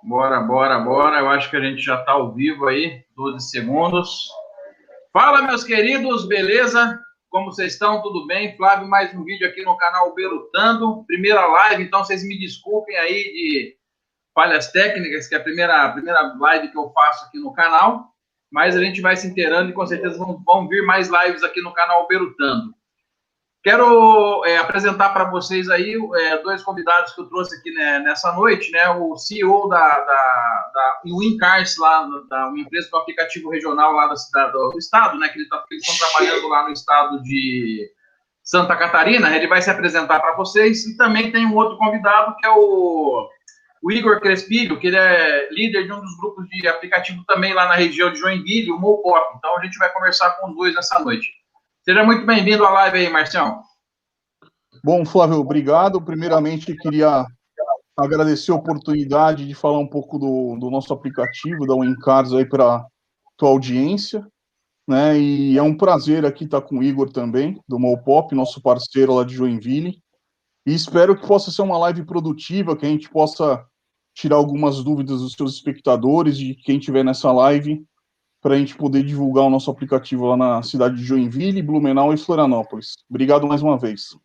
Bora, bora, bora. Eu acho que a gente já está ao vivo aí, 12 segundos. Fala, meus queridos, beleza? Como vocês estão? Tudo bem? Flávio, mais um vídeo aqui no canal Berutando. Primeira live, então vocês me desculpem aí de falhas técnicas, que é a primeira live que eu faço aqui no canal. Mas a gente vai se inteirando e com certeza vão vir mais lives aqui no canal Berutando. Quero apresentar para vocês aí dois convidados que eu trouxe aqui, né, nessa noite, né? O CEO da Wincars, lá uma empresa do aplicativo regional lá da cidade, do estado, né? Que eles estão trabalhando lá no estado de Santa Catarina. Ele vai se apresentar para vocês. E também tem um outro convidado que é o Igor Crespilho, que ele é líder de um dos grupos de aplicativo também lá na região de Joinville, o Mopop. Então a gente vai conversar com os dois nessa noite. Seja muito bem-vindo à live aí, Marcião. Bom, Flávio, obrigado. Primeiramente, queria agradecer a oportunidade de falar um pouco do nosso aplicativo, da Wincars aí para a tua audiência, né? E é um prazer aqui estar com o Igor também, do Mopop, nosso parceiro lá de Joinville. E espero que possa ser uma live produtiva, que a gente possa tirar algumas dúvidas dos seus espectadores e de quem estiver nessa live, para a gente poder divulgar o nosso aplicativo lá na cidade de Joinville, Blumenau e Florianópolis. Obrigado mais uma vez.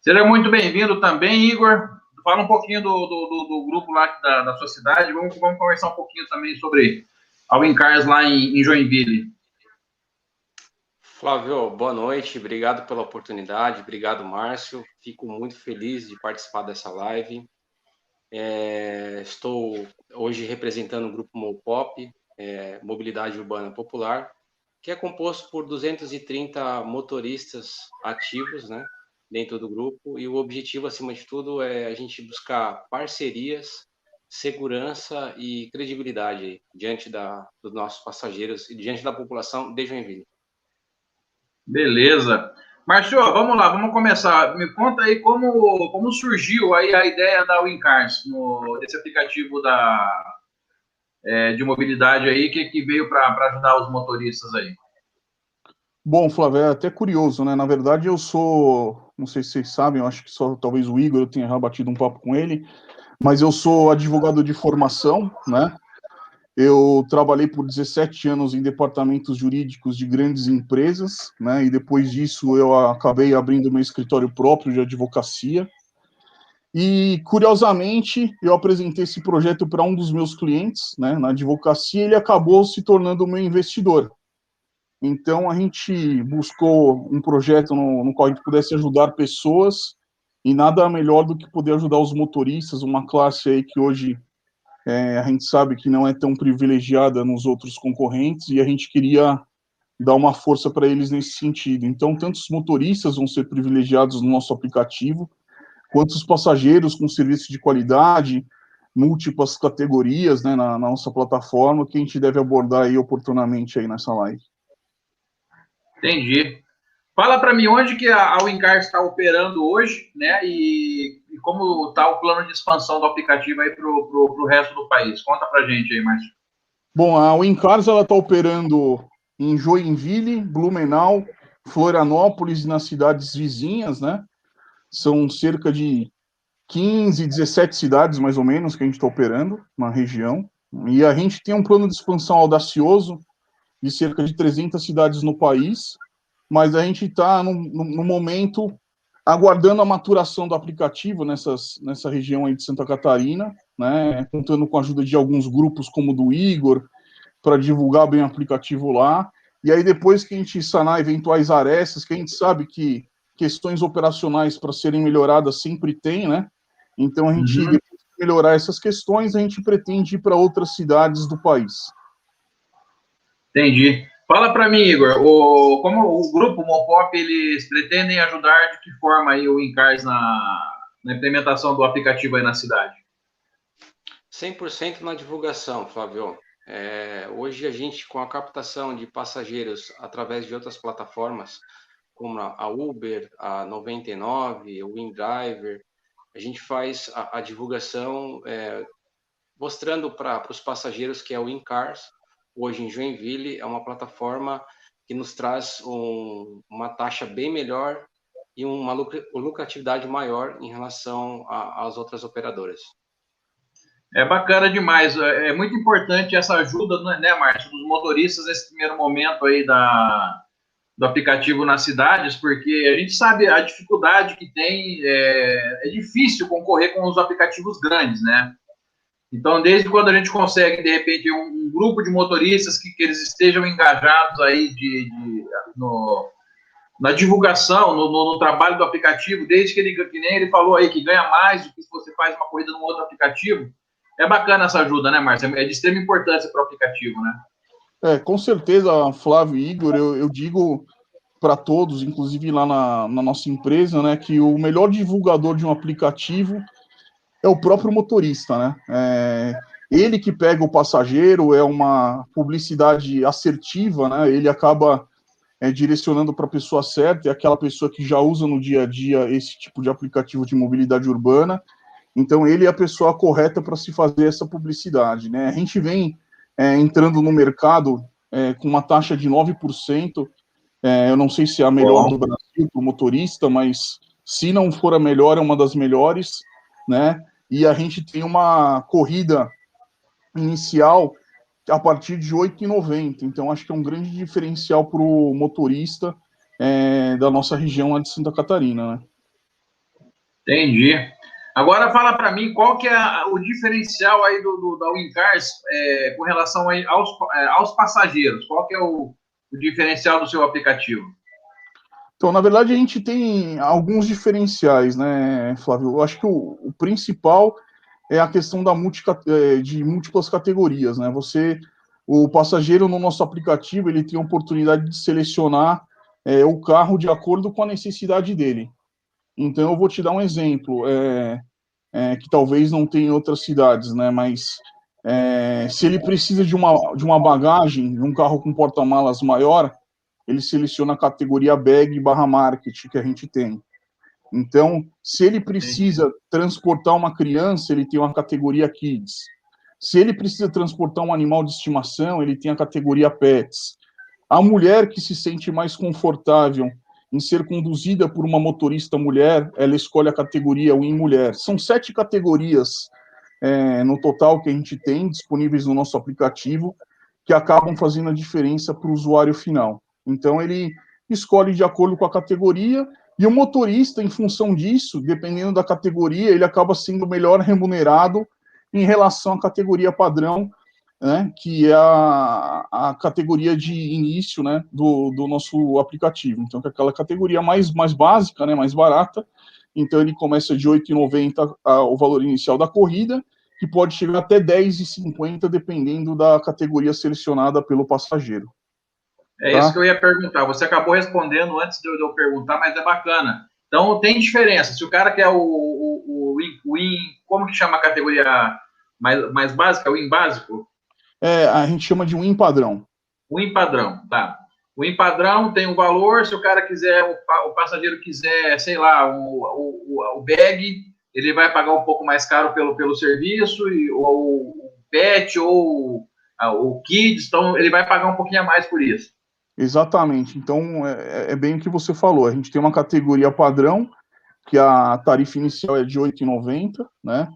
Seja muito bem-vindo também, Igor. Fala um pouquinho do grupo lá da sua cidade. Vamos conversar um pouquinho também sobre a Wincars lá em Joinville. Flávio, boa noite. Obrigado pela oportunidade. Obrigado, Márcio. Fico muito feliz de participar dessa live. Estou hoje representando o grupo Mopop, Mobilidade Urbana Popular, que é composto por 230 motoristas ativos, né, dentro do grupo, e o objetivo, acima de tudo, é a gente buscar parcerias, segurança e credibilidade diante dos nossos passageiros e diante da população de Joinville. Beleza. Márcio, vamos lá, vamos começar. Me conta aí como surgiu aí a ideia da Wincars, desse aplicativo de mobilidade aí, que veio para ajudar os motoristas aí. Bom, Flávio, é até curioso, né? Na verdade, eu sou, não sei se vocês sabem, eu acho que só talvez o Igor eu tenha já batido um papo com ele, mas eu sou advogado de formação, né? Eu trabalhei por 17 anos em departamentos jurídicos de grandes empresas, né? E depois disso eu acabei abrindo meu escritório próprio de advocacia. E, curiosamente, eu apresentei esse projeto para um dos meus clientes, né, na advocacia, e ele acabou se tornando o meu investidor. Então, a gente buscou um projeto no qual a gente pudesse ajudar pessoas, e nada melhor do que poder ajudar os motoristas, uma classe aí que hoje a gente sabe que não é tão privilegiada nos outros concorrentes, e a gente queria dar uma força para eles nesse sentido. Então, tanto os motoristas vão ser privilegiados no nosso aplicativo, quanto os passageiros com serviço de qualidade, múltiplas categorias, né, na nossa plataforma, que a gente deve abordar aí oportunamente aí nessa live. Entendi. Fala para mim onde que a Wincars está operando hoje, né? E como está o plano de expansão do aplicativo aí para o resto do país. Conta para gente aí, Márcio. Bom, a Wincars ela está operando em Joinville, Blumenau, Florianópolis e nas cidades vizinhas, né? São cerca de 15, 17 cidades, mais ou menos, que a gente está operando na região. E a gente tem um plano de expansão audacioso de cerca de 300 cidades no país, mas a gente está, no momento, aguardando a maturação do aplicativo nessa região aí de Santa Catarina, né, contando com a ajuda de alguns grupos como o do Igor, para divulgar bem o aplicativo lá, e aí depois que a gente sanar eventuais arestas, que a gente sabe que questões operacionais para serem melhoradas sempre tem, né, então a gente, depois de melhorar essas questões, a gente pretende ir para outras cidades do país. Entendi. Fala para mim, Igor, como o grupo Mopop, eles pretendem ajudar de que forma aí o Wincars na implementação do aplicativo aí na cidade? 100% na divulgação, Flávio. Hoje a gente, com a captação de passageiros através de outras plataformas, como a Uber, a 99, o WinDriver, a gente faz a divulgação mostrando para os passageiros que é o Wincars, hoje em Joinville, é uma plataforma que nos traz uma taxa bem melhor e uma lucratividade maior em relação às outras operadoras. É bacana demais. É muito importante essa ajuda, né, Márcio, dos motoristas nesse primeiro momento aí do aplicativo nas cidades, porque a gente sabe a dificuldade que tem. É difícil concorrer com os aplicativos grandes, né? Então, desde quando a gente consegue, de repente, um grupo de motoristas que eles estejam engajados aí na divulgação, no trabalho do aplicativo, desde que nem ele falou aí, que ganha mais do que se você faz uma corrida num outro aplicativo. É bacana essa ajuda, né, Márcio? É de extrema importância para o aplicativo, né? Com certeza, Flávio e Igor, eu digo para todos, inclusive lá na nossa empresa, né, que o melhor divulgador de um aplicativo é o próprio motorista, né? Ele que pega o passageiro, é uma publicidade assertiva, né? Ele acaba direcionando para a pessoa certa, é aquela pessoa que já usa no dia a dia esse tipo de aplicativo de mobilidade urbana. Então, ele é a pessoa correta para se fazer essa publicidade, né? A gente vem entrando no mercado com uma taxa de 9%. Eu não sei se é a melhor do Brasil para o motorista, mas se não for a melhor, é uma das melhores, né? E a gente tem uma corrida inicial a partir de R$ 8,90. Então, acho que é um grande diferencial para o motorista da nossa região lá de Santa Catarina, né? Entendi. Agora fala para mim qual que é o diferencial aí da Wincars com relação aí aos passageiros. Qual que é o diferencial do seu aplicativo? Então, na verdade, a gente tem alguns diferenciais, né, Flávio? Eu acho que o principal é a questão de múltiplas categorias, né? O passageiro no nosso aplicativo, ele tem a oportunidade de selecionar o carro de acordo com a necessidade dele. Então, eu vou te dar um exemplo, que talvez não tenha em outras cidades, né? Mas se ele precisa de uma bagagem, de um carro com porta-malas maior, ele seleciona a categoria bag / market que a gente tem. Então, se ele precisa transportar uma criança, ele tem uma categoria kids. Se ele precisa transportar um animal de estimação, ele tem a categoria pets. A mulher que se sente mais confortável em ser conduzida por uma motorista mulher, ela escolhe a categoria Win Mulher. São 7 categorias no total que a gente tem disponíveis no nosso aplicativo, que acabam fazendo a diferença para o usuário final. Então, ele escolhe de acordo com a categoria, e o motorista, em função disso, dependendo da categoria, ele acaba sendo melhor remunerado em relação à categoria padrão, né, que é a categoria de início, né, do nosso aplicativo. Então, que é aquela categoria mais básica, né, mais barata. Então, ele começa de R$ 8,90 o valor inicial da corrida, que pode chegar até R$ 10,50, dependendo da categoria selecionada pelo passageiro. É isso que eu ia perguntar. Você acabou respondendo antes de eu perguntar, mas é bacana. Então, tem diferença. Se o cara quer o Win, como que chama a categoria mais básica? O Win básico? A gente chama de Win padrão. Win padrão, tá. O Win padrão tem um valor. Se o cara quiser, o passageiro quiser, sei lá, o bag, ele vai pagar um pouco mais caro pelo serviço, ou o pet, ou o kids, então ele vai pagar um pouquinho a mais por isso. Exatamente. Então, é bem o que você falou. A gente tem uma categoria padrão, que a tarifa inicial é de R$ 8,90, né?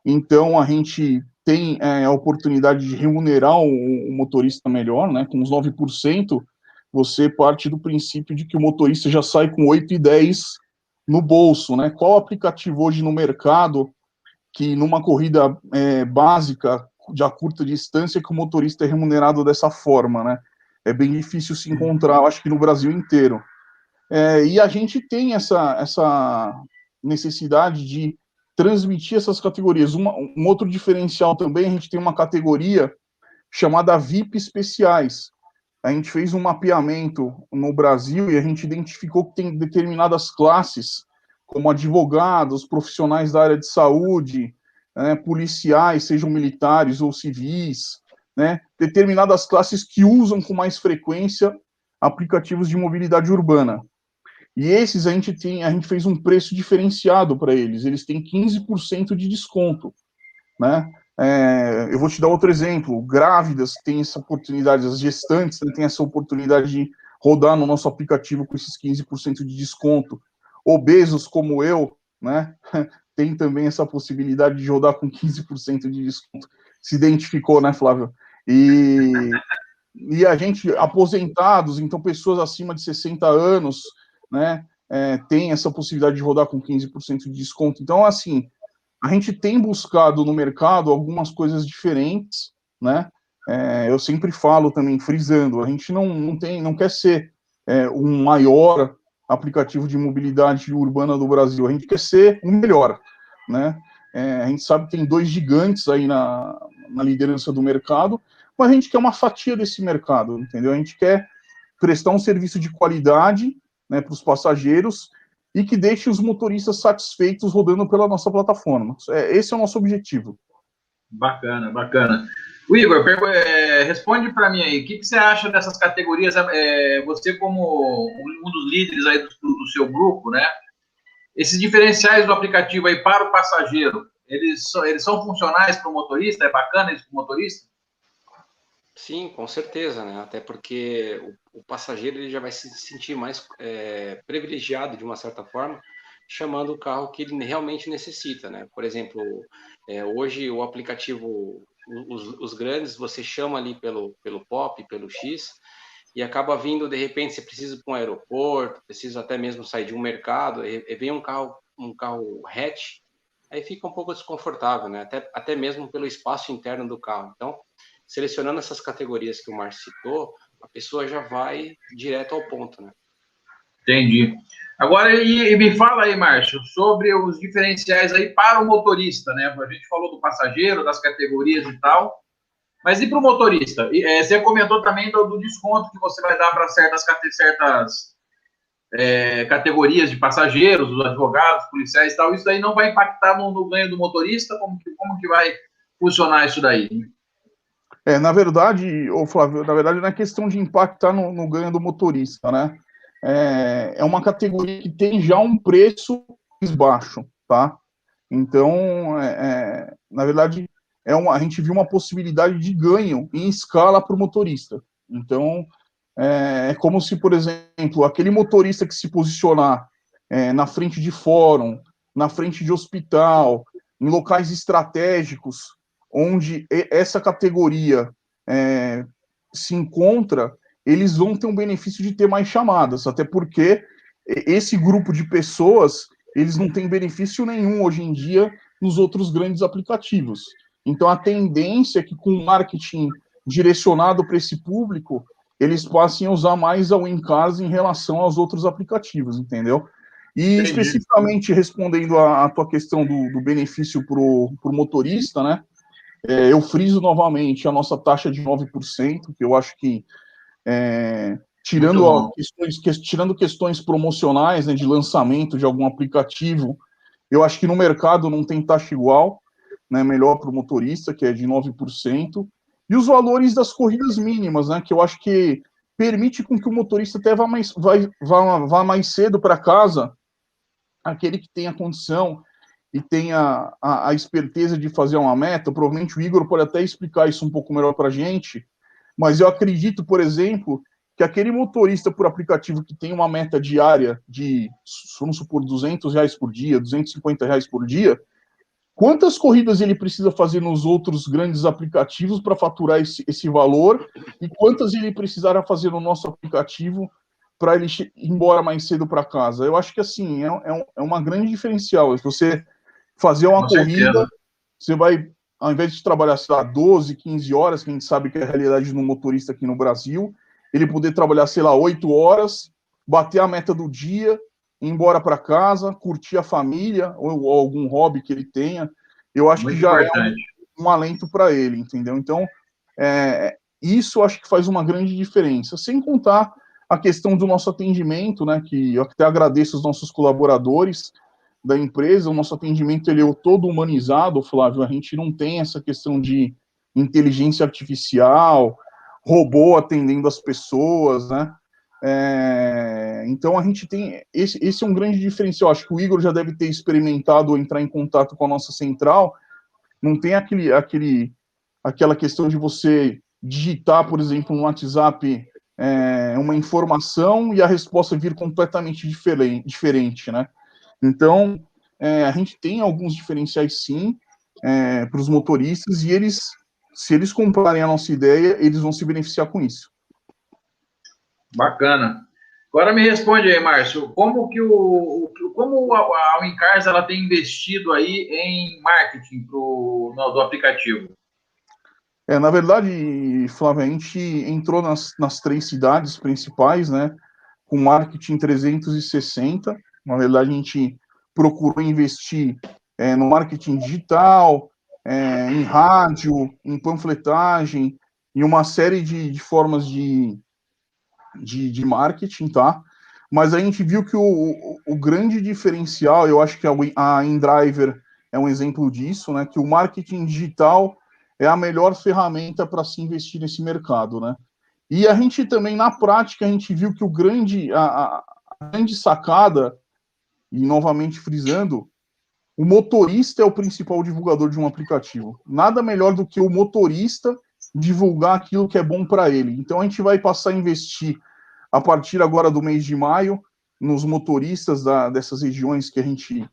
Então, a gente tem a oportunidade de remunerar o motorista melhor, né? Com os 9%, você parte do princípio de que o motorista já sai com 8,10 no bolso, né? Qual aplicativo hoje no mercado que numa corrida básica, de a curta distância, que o motorista é remunerado dessa forma, né? É bem difícil se encontrar, eu acho que no Brasil inteiro. E a gente tem essa necessidade de transmitir essas categorias. Um outro diferencial também, a gente tem uma categoria chamada VIP especiais. A gente fez um mapeamento no Brasil e a gente identificou que tem determinadas classes, como advogados, profissionais da área de saúde, policiais, sejam militares ou civis, né, determinadas classes que usam com mais frequência aplicativos de mobilidade urbana. E esses a gente fez um preço diferenciado para eles. Eles têm 15% de desconto, né? Eu vou te dar outro exemplo. Grávidas têm essa oportunidade, as gestantes têm essa oportunidade de rodar no nosso aplicativo com esses 15% de desconto. Obesos como eu, né, tem também essa possibilidade de rodar com 15% de desconto. Se identificou, né, Flávio? E a gente, aposentados, então pessoas acima de 60 anos, né, tem essa possibilidade de rodar com 15% de desconto. Então, assim, a gente tem buscado no mercado algumas coisas diferentes, né? Eu sempre falo também, frisando, a gente não quer ser o maior aplicativo de mobilidade urbana do Brasil, a gente quer ser o melhor, né? A gente sabe que tem 2 gigantes aí na liderança do mercado, mas a gente quer uma fatia desse mercado, entendeu? A gente quer prestar um serviço de qualidade, né, para os passageiros e que deixe os motoristas satisfeitos rodando pela nossa plataforma. Esse é o nosso objetivo. Bacana, bacana. O Igor, responde para mim aí, o que você acha dessas categorias? Você como um dos líderes aí do seu grupo, né? Esses diferenciais do aplicativo aí para o passageiro, eles são funcionais para o motorista? É bacana isso para o motorista? Sim, com certeza, né? Até porque o passageiro ele já vai se sentir mais privilegiado de uma certa forma, chamando o carro que ele realmente necessita, né? Por exemplo, hoje o aplicativo, os grandes, você chama ali pelo POP, pelo X, e acaba vindo, de repente, você precisa ir para um aeroporto, precisa até mesmo sair de um mercado, e vem um carro hatch, aí fica um pouco desconfortável, né? Até mesmo pelo espaço interno do carro. Então, selecionando essas categorias que o Márcio citou, a pessoa já vai direto ao ponto, né? Entendi. Agora, e me fala aí, Márcio, sobre os diferenciais aí para o motorista, né? A gente falou do passageiro, das categorias e tal, mas e para o motorista? Você comentou também do desconto que você vai dar para certas categorias de passageiros, dos advogados, policiais e tal. Isso daí não vai impactar no ganho do motorista? Como que vai funcionar isso daí? Na verdade, Flávio, não é questão de impactar no ganho do motorista, né? É uma categoria que tem já um preço mais baixo, tá? Então, na verdade, a gente viu uma possibilidade de ganho em escala para o motorista. Então, é como se, por exemplo, aquele motorista que se posicionar na frente de fórum, na frente de hospital, em locais estratégicos, onde essa categoria se encontra, eles vão ter um benefício de ter mais chamadas, até porque esse grupo de pessoas, eles não têm benefício nenhum hoje em dia nos outros grandes aplicativos. Então, a tendência é que com o marketing direcionado para esse público, eles passem a usar mais a WinCars em relação aos outros aplicativos, entendeu? E Entendi. especificamente respondendo à tua questão do benefício para o motorista, né? Eu friso novamente a nossa taxa de 9%, que eu acho que, tirando questões promocionais, né, de lançamento de algum aplicativo, eu acho que no mercado não tem taxa igual, né, melhor para o motorista, que é de 9%, e os valores das corridas mínimas, né, que eu acho que permite com que o motorista até vá mais cedo para casa, aquele que tem a condição e tem a esperteza de fazer uma meta. Provavelmente o Igor pode até explicar isso um pouco melhor para a gente, mas eu acredito, por exemplo, que aquele motorista por aplicativo que tem uma meta diária de, vamos supor, R$200 por dia, R$250 por dia, quantas corridas ele precisa fazer nos outros grandes aplicativos para faturar esse valor e quantas ele precisará fazer no nosso aplicativo para ele ir embora mais cedo para casa? Eu acho que, assim, é uma grande diferencial. Se você fazer uma corrida, você vai, ao invés de trabalhar, sei lá, 12, 15 horas, que a gente sabe que é a realidade do motorista aqui no Brasil, ele poder trabalhar, sei lá, 8 horas, bater a meta do dia, ir embora para casa, curtir a família, ou algum hobby que ele tenha, eu acho Muito que já importante. é um alento para ele, entendeu? Então, isso eu acho que faz uma grande diferença, sem contar a questão do nosso atendimento, né, que eu até agradeço os nossos colaboradores da empresa. O nosso atendimento ele é todo humanizado, Flávio. A gente não tem essa questão de inteligência artificial, robô atendendo as pessoas, né? Então a gente tem esse é um grande diferencial. Acho que o Igor já deve ter experimentado ou entrar em contato com a nossa central. Não tem aquela questão de você digitar, por exemplo, no WhatsApp uma informação e a resposta vir completamente diferente, né? Então, a gente tem alguns diferenciais, sim, para os motoristas, e se eles comprarem a nossa ideia, eles vão se beneficiar com isso. Bacana. Agora me responde aí, Márcio, como que como a Wincars ela tem investido aí em marketing do aplicativo? Na verdade, Flávio, a gente entrou nas 3 cidades principais, né, com marketing 360. Na verdade, a gente procurou investir no marketing digital, em rádio, em panfletagem, em uma série de formas de marketing, tá? Mas a gente viu que o grande diferencial, eu acho que a InDriver é um exemplo disso, né? Que o marketing digital é a melhor ferramenta para se investir nesse mercado, né? E a gente também, na prática, a gente viu que a grande sacada, e novamente frisando, o motorista é o principal divulgador de um aplicativo. Nada melhor do que o motorista divulgar aquilo que é bom para ele. Então a gente vai passar a investir a partir agora do mês de maio, nos motoristas dessas regiões que a gente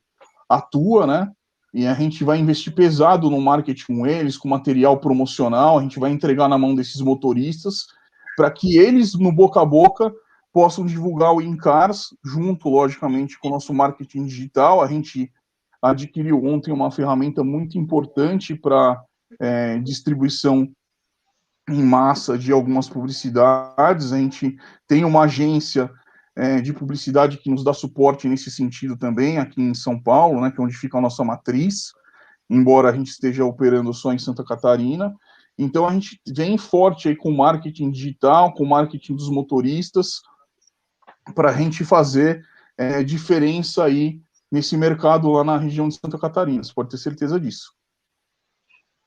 atua, né? E a gente vai investir pesado no marketing com eles, com material promocional, a gente vai entregar na mão desses motoristas, para que eles, no boca a boca, possam divulgar o Wincars, junto, logicamente, com o nosso marketing digital. A gente adquiriu ontem uma ferramenta muito importante para distribuição em massa de algumas publicidades. A gente tem uma agência de publicidade que nos dá suporte nesse sentido também, aqui em São Paulo, né, que é onde fica a nossa matriz, embora a gente esteja operando só em Santa Catarina. Então, a gente vem forte aí com marketing digital, com marketing dos motoristas, para a gente fazer diferença aí nesse mercado lá na região de Santa Catarina. Você pode ter certeza disso.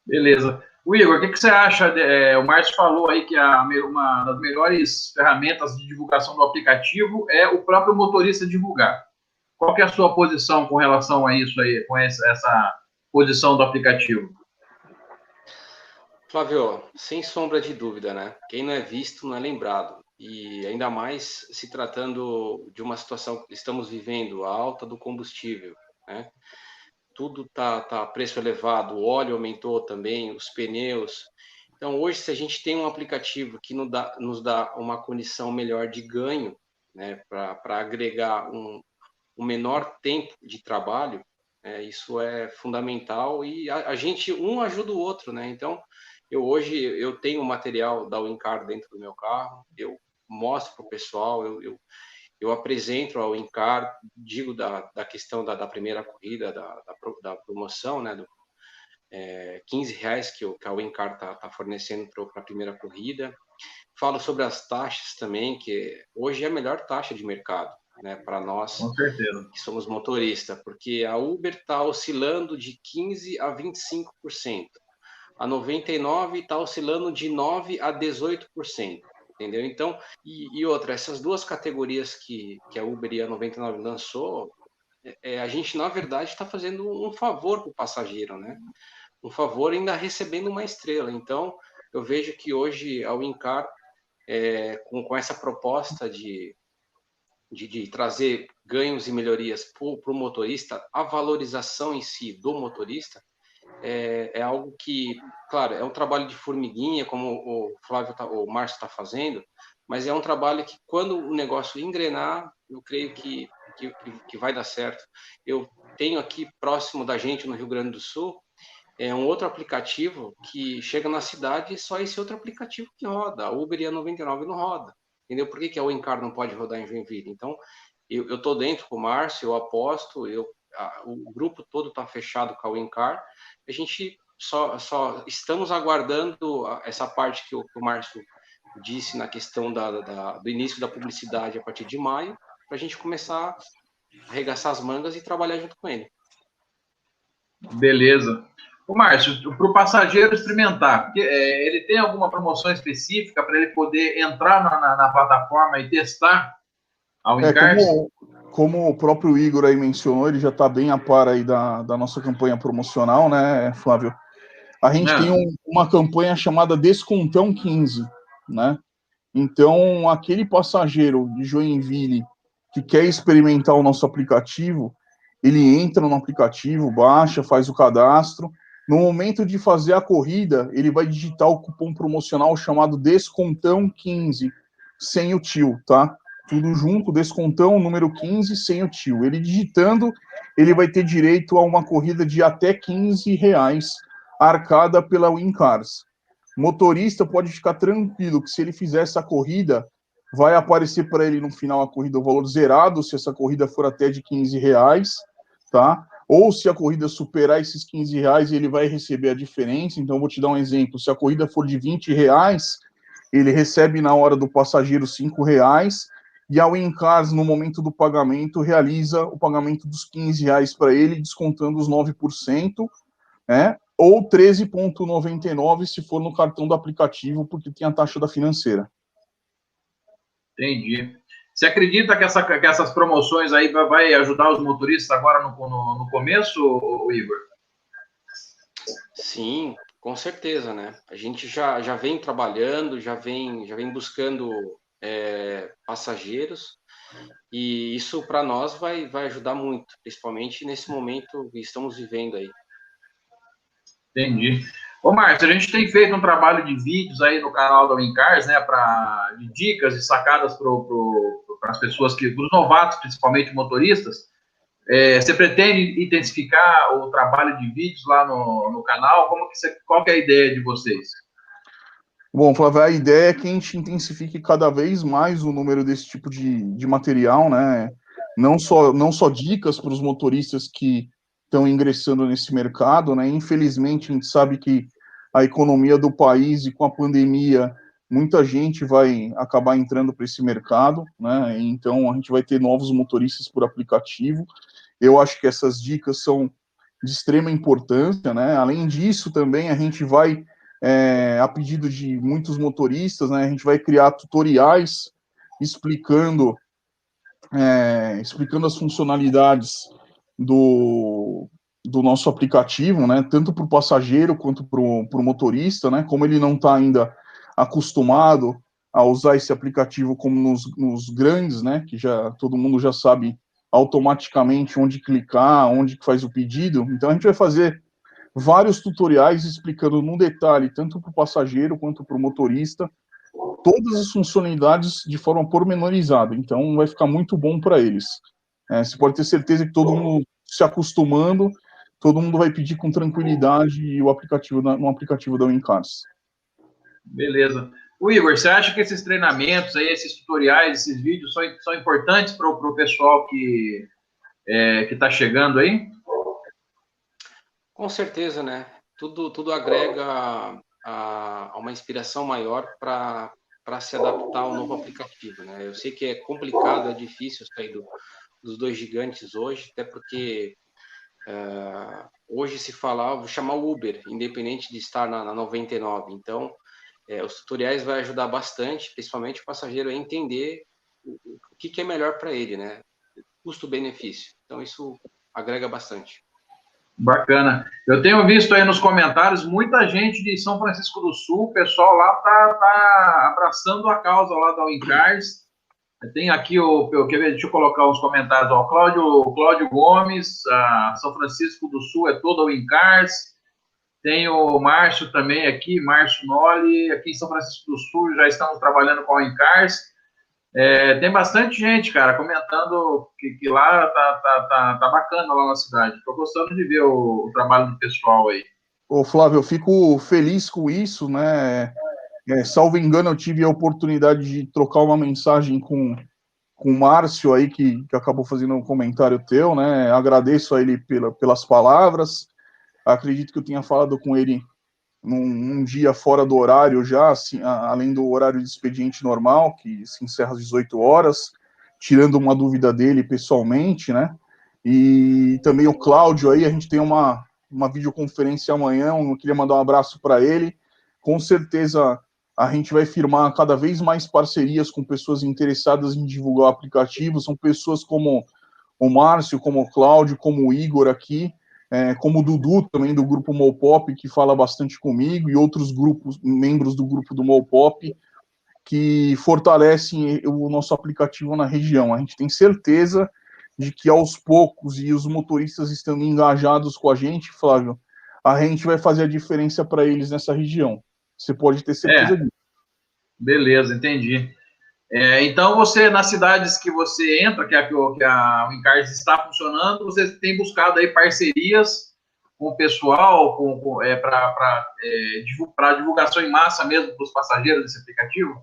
Beleza. O Igor, o que você acha? O Márcio falou aí que uma das melhores ferramentas de divulgação do aplicativo é o próprio motorista divulgar. Qual que é a sua posição com relação a isso aí, com essa posição do aplicativo? Flávio, sem sombra de dúvida, né? Quem não é visto não é lembrado. E ainda mais se tratando de uma situação que estamos vivendo, a alta do combustível, né? Tudo tá preço elevado, o óleo aumentou também, os pneus. Então, hoje, se a gente tem um aplicativo que nos dá uma condição melhor de ganho, né, para agregar um menor tempo de trabalho, isso é fundamental e a gente um ajuda o outro, né? Então, hoje eu tenho material da Wincar dentro do meu carro, eu mostro para o pessoal, eu apresento ao Wincar, digo da questão da primeira corrida, da promoção, né, do R$15 que a Wincar está fornecendo para a primeira corrida. Falo sobre as taxas também, que hoje é a melhor taxa de mercado, né, para nós que somos motoristas, porque a Uber está oscilando de 15% a 25%. A 99 está oscilando de 9% a 18%. Entendeu? Então, e outra, essas duas categorias que a Uber e a 99 lançou, a gente, na verdade, está fazendo um favor para o passageiro, né? Um favor ainda recebendo uma estrela. Então, eu vejo que hoje a Wincar, com essa proposta de trazer ganhos e melhorias para o motorista, a valorização em si do motorista, é algo que, claro, é um trabalho de formiguinha, como o Márcio está fazendo, mas é um trabalho que, quando o negócio engrenar, eu creio que vai dar certo. Eu tenho aqui, próximo da gente, no Rio Grande do Sul, um outro aplicativo que chega na cidade e só esse outro aplicativo que roda. A Uber e a 99 não roda. Entendeu? Por que a Wincar não pode rodar em Joinville? Então, eu estou dentro com o Márcio, eu aposto, o grupo todo está fechado com a Wincar. A gente só estamos aguardando essa parte que o Márcio disse na questão do início da publicidade a partir de maio, para a gente começar a arregaçar as mangas e trabalhar junto com ele. Beleza. O Márcio, para o passageiro experimentar, ele tem alguma promoção específica para ele poder entrar na plataforma e testar a Wincars? Como o próprio Igor aí mencionou, ele já está bem a par aí da nossa campanha promocional, né, Flávio? A gente tem uma campanha chamada Descontão 15, né? Então, aquele passageiro de Joinville que quer experimentar o nosso aplicativo, ele entra no aplicativo, baixa, faz o cadastro. No momento de fazer a corrida, ele vai digitar o cupom promocional chamado Descontão 15, sem o tio, tá? Tudo junto, Descontão número 15, sem o tio. Ele digitando, ele vai ter direito a uma corrida de até R$ 15, arcada pela Wincars. Motorista pode ficar tranquilo que se ele fizer essa corrida, vai aparecer para ele no final a corrida o valor zerado, se essa corrida for até de R$ 15, tá? Ou se a corrida superar esses R$ 15, ele vai receber a diferença. Então, vou te dar um exemplo. Se a corrida for de R$ 20, ele recebe na hora do passageiro R$ 5, e a Wincars, no momento do pagamento, realiza o pagamento dos R$ 15 para ele, descontando os 9%, né? Ou 13,99 se for no cartão do aplicativo, porque tem a taxa da financeira. Entendi. Você acredita que essas promoções aí vai ajudar os motoristas agora no começo, Igor? Sim, com certeza, né? A gente já vem trabalhando, já vem buscando passageiros, e isso para nós vai ajudar muito, principalmente nesse momento que estamos vivendo aí. Entendi. Ô, Márcio, a gente tem feito um trabalho de vídeos aí no canal da Wincars, né, de dicas e sacadas para as pessoas, para os novatos, principalmente motoristas. Você pretende intensificar o trabalho de vídeos lá no canal? Qual que é a ideia de vocês? Bom, Flávio, a ideia é que a gente intensifique cada vez mais o número desse tipo de material, né? Não só dicas para os motoristas que estão ingressando nesse mercado, né? Infelizmente, a gente sabe que a economia do país e com a pandemia, muita gente vai acabar entrando para esse mercado, né? Então, a gente vai ter novos motoristas por aplicativo. Eu acho que essas dicas são de extrema importância, né? Além disso, também a gente vai, a pedido de muitos motoristas, né? A gente vai criar tutoriais explicando as funcionalidades do nosso aplicativo, né? Tanto para o passageiro quanto para o motorista, né? Como ele não está ainda acostumado a usar esse aplicativo como nos grandes, né? Que já todo mundo já sabe automaticamente onde clicar, onde que faz o pedido. Então a gente vai fazer vários tutoriais explicando no detalhe, tanto para o passageiro quanto para o motorista, todas as funcionalidades de forma pormenorizada. Então vai ficar muito bom para eles. Você pode ter certeza que todo mundo se acostumando, todo mundo vai pedir com tranquilidade no aplicativo da Wincars. Beleza. O Igor, você acha que esses treinamentos aí, esses tutoriais, esses vídeos são importantes para o pessoal que está chegando aí? Com certeza, né? Tudo agrega a uma inspiração maior para se adaptar ao novo aplicativo, né? Eu sei que é complicado, é difícil sair dos dois gigantes hoje, até porque hoje se fala, vou chamar o Uber, independente de estar na 99. Então, os tutoriais vão ajudar bastante, principalmente o passageiro a entender o que é melhor para ele, né? Custo-benefício. Então, isso agrega bastante. Bacana. Eu tenho visto aí nos comentários muita gente de São Francisco do Sul, o pessoal lá tá abraçando a causa lá da Wincars. Tem aqui deixa eu colocar uns comentários. Ó, Cláudio Gomes, São Francisco do Sul é toda a Wincars. Tem o Márcio também aqui, Márcio Noli, aqui em São Francisco do Sul já estamos trabalhando com a Wincars. Tem bastante gente, cara, comentando que lá tá bacana lá na cidade. Estou gostando de ver o trabalho do pessoal aí. Ô, Flávio, eu fico feliz com isso, né? Salvo engano, eu tive a oportunidade de trocar uma mensagem com o Márcio aí, que acabou fazendo um comentário teu, né? Agradeço a ele pelas palavras. Acredito que eu tenha falado com ele num dia fora do horário já, assim, além do horário de expediente normal, que se encerra às 18 horas, tirando uma dúvida dele pessoalmente, né? E também o Cláudio aí, a gente tem uma videoconferência amanhã, eu queria mandar um abraço para ele. Com certeza a gente vai firmar cada vez mais parcerias com pessoas interessadas em divulgar o aplicativo, são pessoas como o Márcio, como o Cláudio, como o Igor aqui, como o Dudu também do grupo Mopop, que fala bastante comigo, e outros membros do grupo do Mopop, que fortalecem o nosso aplicativo na região. A gente tem certeza de que aos poucos, e os motoristas estando engajados com a gente, Flávio, a gente vai fazer a diferença para eles nessa região. Você pode ter certeza disso. Beleza, entendi. Então, você, nas cidades que você entra, que a Wincars está funcionando, você tem buscado aí parcerias com o pessoal para divulgação em massa mesmo para os passageiros desse aplicativo?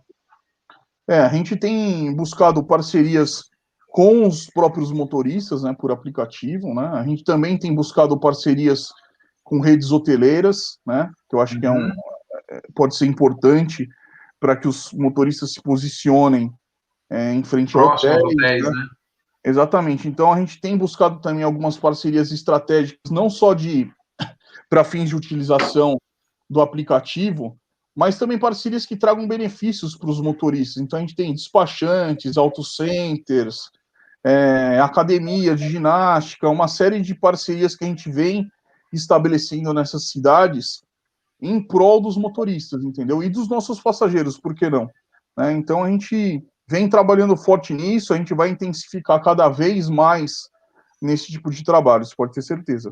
A gente tem buscado parcerias com os próprios motoristas, né, por aplicativo, né? A gente também tem buscado parcerias com redes hoteleiras, né, que eu acho que pode ser importante para que os motoristas se posicionem em frente a hotéis, né? Exatamente. Então, a gente tem buscado também algumas parcerias estratégicas, não só para fins de utilização do aplicativo, mas também parcerias que tragam benefícios para os motoristas. Então, a gente tem despachantes, auto centers, academia de ginástica, uma série de parcerias que a gente vem estabelecendo nessas cidades em prol dos motoristas, entendeu? E dos nossos passageiros, por que não? Então, a gente vem trabalhando forte nisso, a gente vai intensificar cada vez mais nesse tipo de trabalho, isso pode ter certeza.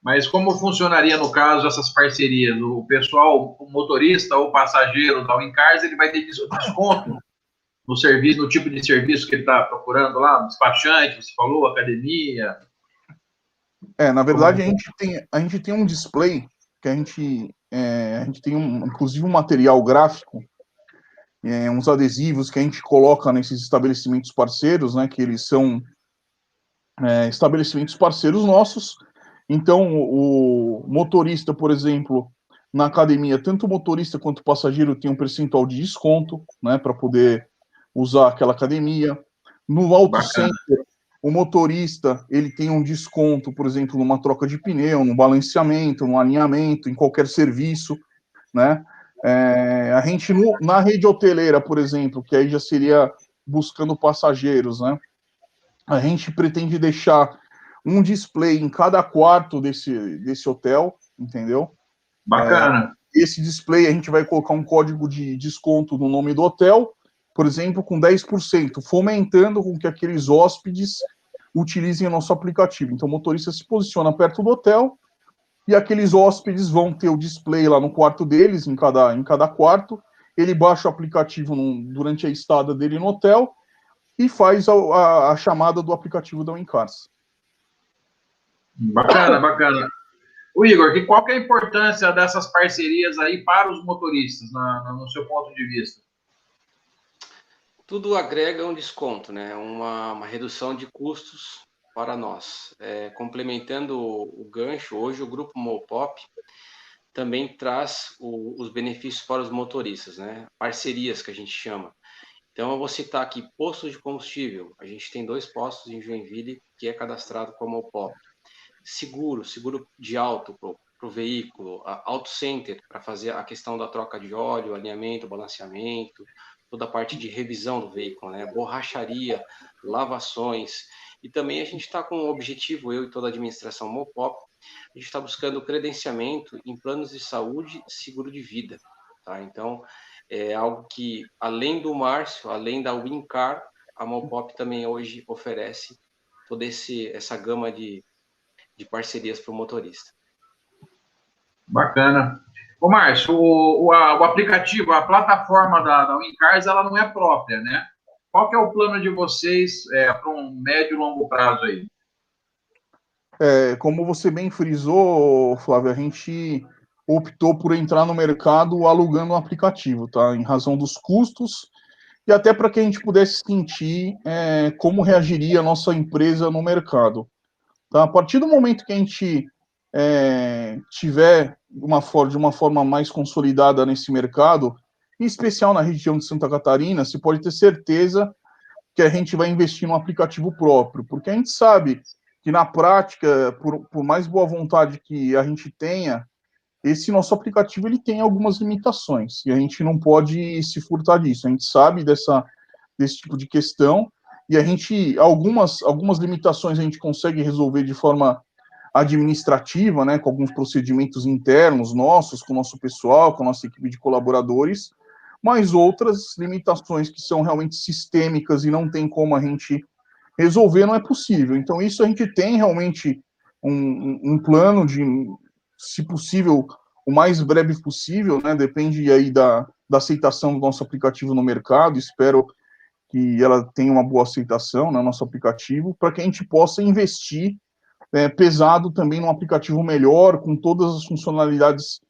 Mas como funcionaria, no caso, essas parcerias? O pessoal, o motorista ou passageiro da Wincars, ele vai ter desconto no serviço, no tipo de serviço que ele está procurando lá, despachante, você falou, academia? Na verdade, a gente tem um display que a gente tem, inclusive, um material gráfico, uns adesivos que a gente coloca nesses estabelecimentos parceiros, né, que eles são estabelecimentos parceiros nossos. Então, o motorista, por exemplo, na academia, tanto o motorista quanto o passageiro tem um percentual de desconto, né, para poder usar aquela academia. No auto center, o motorista, ele tem um desconto, por exemplo, numa troca de pneu, no balanceamento, no alinhamento, em qualquer serviço, né? A gente, na rede hoteleira, por exemplo, que aí já seria buscando passageiros, né? A gente pretende deixar um display em cada quarto desse hotel, entendeu? Bacana. Esse display, a gente vai colocar um código de desconto no nome do hotel, por exemplo, com 10%, fomentando com que aqueles hóspedes utilizem o nosso aplicativo. Então, o motorista se posiciona perto do hotel e aqueles hóspedes vão ter o display lá no quarto deles, em cada quarto. Ele baixa o aplicativo durante a estada dele no hotel e faz a chamada do aplicativo da Wincars. Bacana, bacana. O Igor, qual que é a importância dessas parcerias aí para os motoristas, no seu ponto de vista? Tudo agrega um desconto, né? Uma redução de custos para nós. Complementando o gancho, hoje o Grupo Mopop também traz os benefícios para os motoristas, né? Parcerias que a gente chama. Então, eu vou citar aqui postos de combustível. A gente tem 2 postos em Joinville que é cadastrado como Mopop. Seguro de auto para o veículo, auto center para fazer a questão da troca de óleo, alinhamento, balanceamento, toda a parte de revisão do veículo, né? Borracharia, lavações. E também a gente está com o objetivo, eu e toda a administração Mopop, a gente está buscando credenciamento em planos de saúde e seguro de vida. Tá? Então, é algo que, além do Márcio, além da Wincar, a Mopop também hoje oferece toda essa gama de parcerias para o motorista. Bacana. Ô, Márcio, o aplicativo, a plataforma da Wincars, ela não é própria, né? Qual que é o plano de vocês para um médio e longo prazo aí? Como você bem frisou, Flávio, a gente optou por entrar no mercado alugando um aplicativo, tá? Em razão dos custos e até para que a gente pudesse sentir como reagiria a nossa empresa no mercado. Tá? A partir do momento que a gente tiver de uma forma mais consolidada nesse mercado, em especial na região de Santa Catarina, você pode ter certeza que a gente vai investir num aplicativo próprio, porque a gente sabe que na prática, por mais boa vontade que a gente tenha, esse nosso aplicativo ele tem algumas limitações e a gente não pode se furtar disso. A gente sabe desse tipo de questão e algumas limitações a gente consegue resolver de forma administrativa, né, com alguns procedimentos internos nossos, com o nosso pessoal, com a nossa equipe de colaboradores, mas outras limitações que são realmente sistêmicas e não tem como a gente resolver não é possível. Então, isso a gente tem realmente um plano de, se possível, o mais breve possível, né? Depende aí da aceitação do nosso aplicativo no mercado. Espero que ela tenha uma boa aceitação, né, no nosso aplicativo, para que a gente possa investir pesado também num aplicativo melhor, com todas as funcionalidades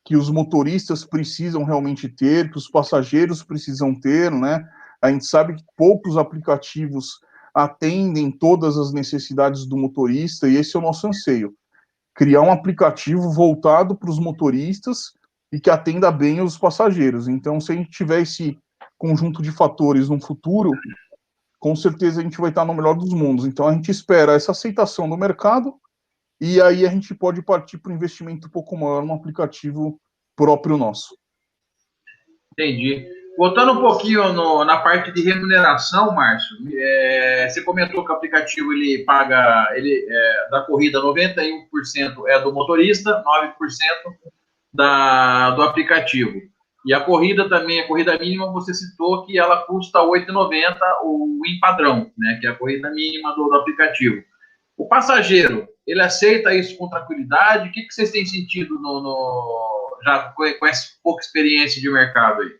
que os motoristas precisam realmente ter, que os passageiros precisam ter, né? A gente sabe que poucos aplicativos atendem todas as necessidades do motorista, e esse é o nosso anseio. Criar um aplicativo voltado para os motoristas e que atenda bem os passageiros. Então, se a gente tiver esse conjunto de fatores no futuro, com certeza a gente vai estar no melhor dos mundos. Então, a gente espera essa aceitação do mercado e aí a gente pode partir para um investimento um pouco maior no aplicativo próprio nosso. Entendi. Voltando um pouquinho na parte de remuneração, Márcio, você comentou que o aplicativo ele paga, da corrida, 91% é do motorista, 9% do aplicativo. E a corrida também, a corrida mínima, você citou que ela custa R$ 8,90 o em padrão, né, que é a corrida mínima do aplicativo. O passageiro, ele aceita isso com tranquilidade? O que vocês têm sentido já com essa pouca experiência de mercado aí?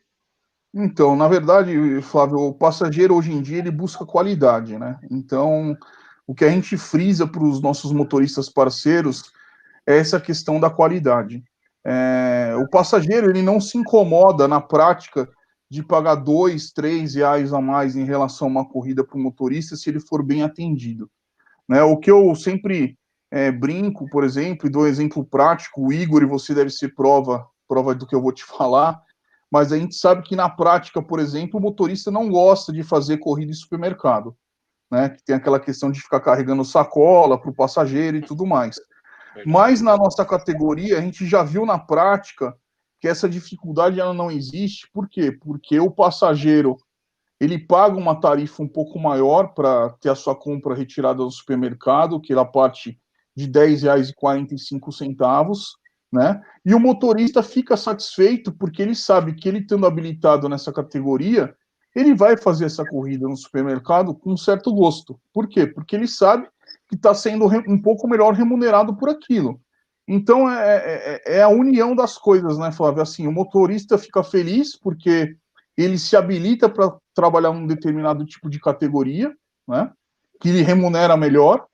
Então, na verdade, Flávio, o passageiro hoje em dia ele busca qualidade, né? Então, o que a gente frisa para os nossos motoristas parceiros é essa questão da qualidade. O passageiro ele não se incomoda na prática de pagar R$ 2, R$ 3 a mais em relação a uma corrida para o motorista se ele for bem atendido, né? O que eu sempre brinco, por exemplo, e dou um exemplo prático, o Igor, e você deve ser prova do que eu vou te falar, mas a gente sabe que na prática, por exemplo, o motorista não gosta de fazer corrida em supermercado, né? Que tem aquela questão de ficar carregando sacola para o passageiro e tudo mais. Mas na nossa categoria, a gente já viu na prática que essa dificuldade ela não existe. Por quê? Porque o passageiro ele paga uma tarifa um pouco maior para ter a sua compra retirada do supermercado, que ela parte de R$ 10,45, né? E o motorista fica satisfeito porque ele sabe que ele estando habilitado nessa categoria, ele vai fazer essa corrida no supermercado com um certo gosto. Por quê? Porque ele sabe que está sendo um pouco melhor remunerado por aquilo. Então, é a união das coisas, né, Flávio? Assim, o motorista fica feliz porque ele se habilita para trabalhar um determinado tipo de categoria, né, que lhe remunera melhor,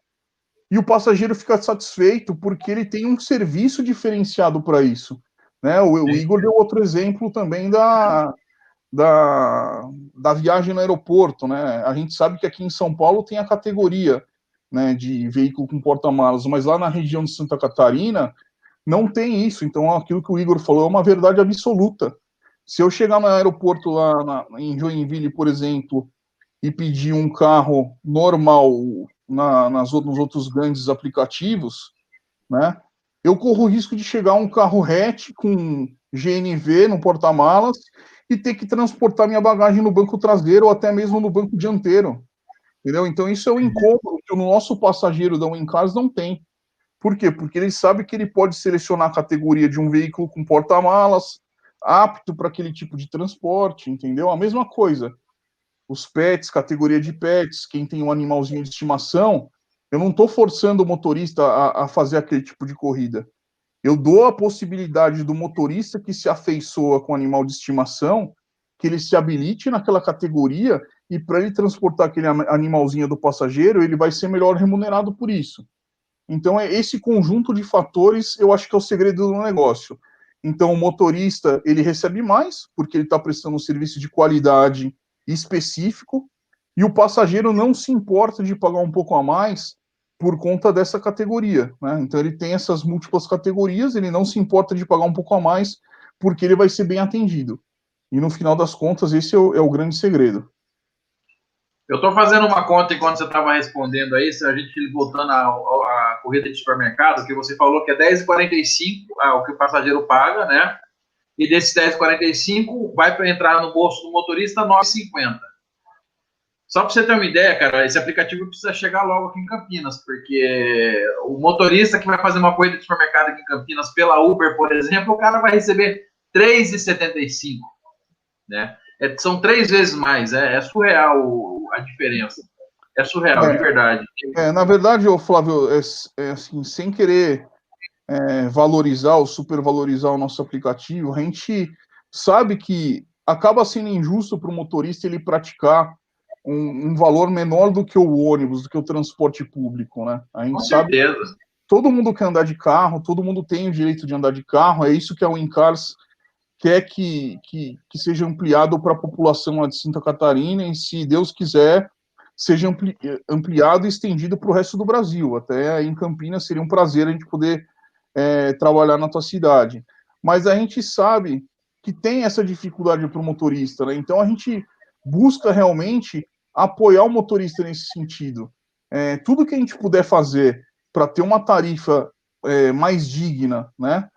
e o passageiro fica satisfeito porque ele tem um serviço diferenciado para isso, né? O Igor deu outro exemplo também da viagem no aeroporto, né? A gente sabe que aqui em São Paulo tem a categoria, né, de veículo com porta-malas, mas lá na região de Santa Catarina não tem isso. Então, aquilo que o Igor falou é uma verdade absoluta. Se eu chegar no aeroporto lá em Joinville, por exemplo, e pedir um carro normal nos outros grandes aplicativos, né, eu corro o risco de chegar um carro hatch com GNV no porta-malas e ter que transportar minha bagagem no banco traseiro ou até mesmo no banco dianteiro, entendeu? Então isso é um incômodo que o nosso passageiro da Wincars não tem. Por quê? Porque ele sabe que ele pode selecionar a categoria de um veículo com porta-malas, apto para aquele tipo de transporte, entendeu? A mesma coisa. Os pets, categoria de pets, quem tem um animalzinho de estimação, eu não estou forçando o motorista a fazer aquele tipo de corrida. Eu dou a possibilidade do motorista que se afeiçoa com animal de estimação, que ele se habilite naquela categoria e para ele transportar aquele animalzinho do passageiro, ele vai ser melhor remunerado por isso. Então, esse conjunto de fatores, eu acho que é o segredo do negócio. Então, o motorista, ele recebe mais, porque ele está prestando um serviço de qualidade específico, e o passageiro não se importa de pagar um pouco a mais por conta dessa categoria, né? Então, ele tem essas múltiplas categorias, ele não se importa de pagar um pouco a mais, porque ele vai ser bem atendido. E, no final das contas, esse é o grande segredo. Eu estou fazendo uma conta enquanto você estava respondendo aí, se a gente voltando à corrida de supermercado, que você falou que é R$10,45 o que o passageiro paga, né? E desses R$10,45 vai para entrar no bolso do motorista R$9,50. Só para você ter uma ideia, cara, esse aplicativo precisa chegar logo aqui em Campinas, porque o motorista que vai fazer uma corrida de supermercado aqui em Campinas pela Uber, por exemplo, o cara vai receber R$3,75, né? São 3 vezes mais, é surreal a diferença. É surreal, de verdade. Na verdade, Flávio, assim, sem querer valorizar ou supervalorizar o nosso aplicativo, a gente sabe que acaba sendo injusto para o motorista ele praticar um valor menor do que o ônibus, do que o transporte público, né? A gente Com sabe que certeza. todo mundo quer andar de carro, todo mundo tem o direito de andar de carro, é isso que a Wincars quer que seja ampliado para a população lá de Santa Catarina e, se Deus quiser, seja ampliado e estendido para o resto do Brasil. Até em Campinas seria um prazer a gente poder trabalhar na tua cidade. Mas a gente sabe que tem essa dificuldade para o motorista, né? Então a gente busca realmente apoiar o motorista nesse sentido. Tudo que a gente puder fazer para ter uma tarifa mais digna, né?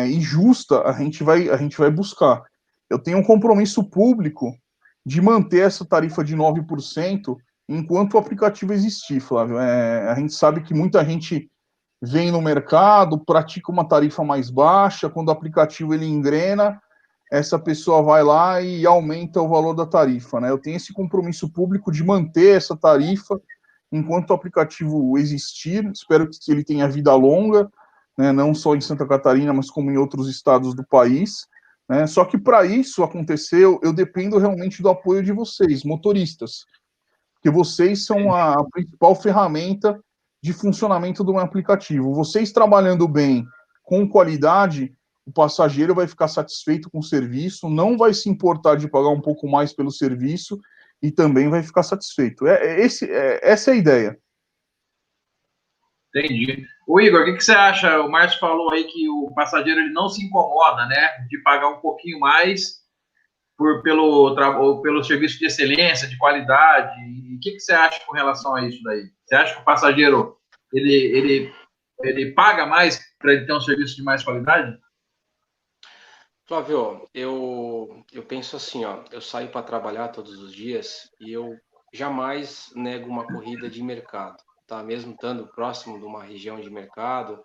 E justa, a gente vai buscar. Eu tenho um compromisso público de manter essa tarifa de 9% enquanto o aplicativo existir, Flávio. A gente sabe que muita gente vem no mercado, pratica uma tarifa mais baixa, quando o aplicativo ele engrena, essa pessoa vai lá e aumenta o valor da tarifa, né? Eu tenho esse compromisso público de manter essa tarifa enquanto o aplicativo existir, espero que ele tenha vida longa, né? Não só em Santa Catarina, mas como em outros estados do país, né? Só que para isso acontecer, eu dependo realmente do apoio de vocês, motoristas, porque vocês são a principal ferramenta de funcionamento do meu aplicativo. Vocês trabalhando bem, com qualidade, o passageiro vai ficar satisfeito com o serviço, não vai se importar de pagar um pouco mais pelo serviço e também vai ficar satisfeito. Essa é a ideia. Entendi. O Igor, o que você acha? O Márcio falou aí que o passageiro ele não se incomoda, né, de pagar um pouquinho mais pelo serviço de excelência, de qualidade. E o que você acha com relação a isso daí? Você acha que o passageiro ele paga mais para ele ter um serviço de mais qualidade? Flávio, eu penso assim, ó, eu saio para trabalhar todos os dias e eu jamais nego uma corrida de mercado, tá? Mesmo estando próximo de uma região de mercado,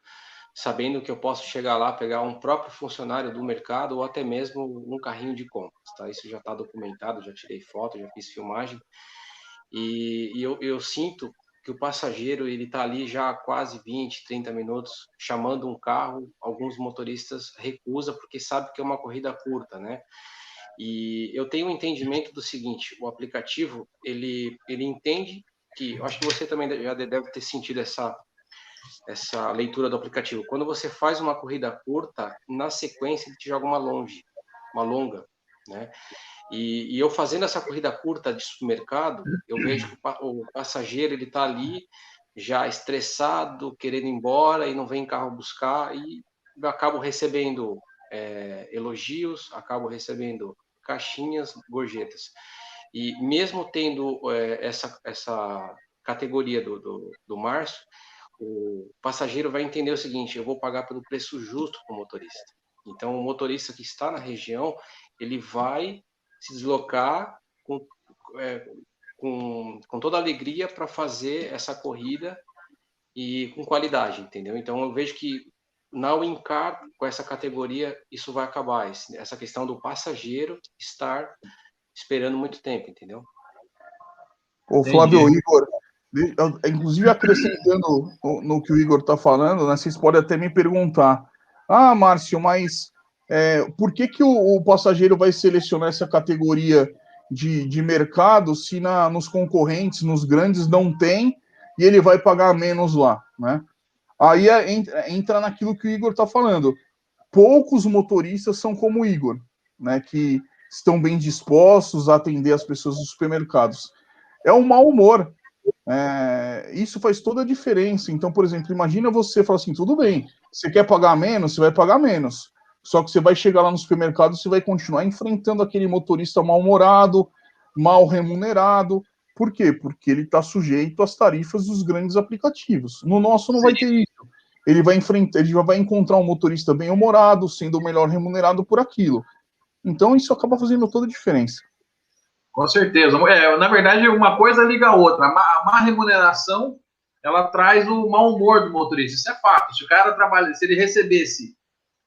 sabendo que eu posso chegar lá, pegar um próprio funcionário do mercado ou até mesmo um carrinho de compras, tá? Isso já está documentado, já tirei foto, já fiz filmagem e eu sinto que o passageiro ele está ali já há quase 20, 30 minutos chamando um carro, alguns motoristas recusam porque sabe que é uma corrida curta, né? E eu tenho um entendimento do seguinte, o aplicativo, ele entende que, eu acho que você também já deve ter sentido essa leitura do aplicativo. Quando você faz uma corrida curta, na sequência ele te joga uma longa, né? E eu fazendo essa corrida curta de supermercado, eu vejo que o passageiro ele está ali já estressado, querendo ir embora e não vem carro buscar e eu acabo recebendo elogios, acabo recebendo caixinhas, gorjetas. E mesmo tendo essa categoria do Márcio, o passageiro vai entender o seguinte: eu vou pagar pelo preço justo para o motorista. Então, o motorista que está na região, ele vai se deslocar com toda a alegria para fazer essa corrida e com qualidade, entendeu? Então, eu vejo que na Wincar, com essa categoria, isso vai acabar. Essa questão do passageiro estar esperando muito tempo, entendeu? Ô, Flávio, Igor, inclusive acrescentando no que o Igor está falando, né, vocês podem até me perguntar: ah, Márcio, mas por que o passageiro vai selecionar essa categoria de mercado se nos concorrentes, nos grandes, não tem e ele vai pagar menos lá, né? Aí entra naquilo que o Igor está falando. Poucos motoristas são como o Igor, né, que estão bem dispostos a atender as pessoas dos supermercados. É um mau humor. Isso faz toda a diferença. Então, por exemplo, imagina você falar assim: tudo bem, você quer pagar menos, você vai pagar menos. Só que você vai chegar lá no supermercado, você vai continuar enfrentando aquele motorista mal-humorado, mal remunerado. Por quê? Porque ele está sujeito às tarifas dos grandes aplicativos. No nosso não vai ter isso. Ele já vai encontrar um motorista bem-humorado, sendo melhor remunerado por aquilo. Então, isso acaba fazendo toda a diferença. Com certeza. Na verdade, uma coisa liga a outra. A má remuneração, ela traz o mau humor do motorista. Isso é fato. Se o cara trabalha, se ele recebesse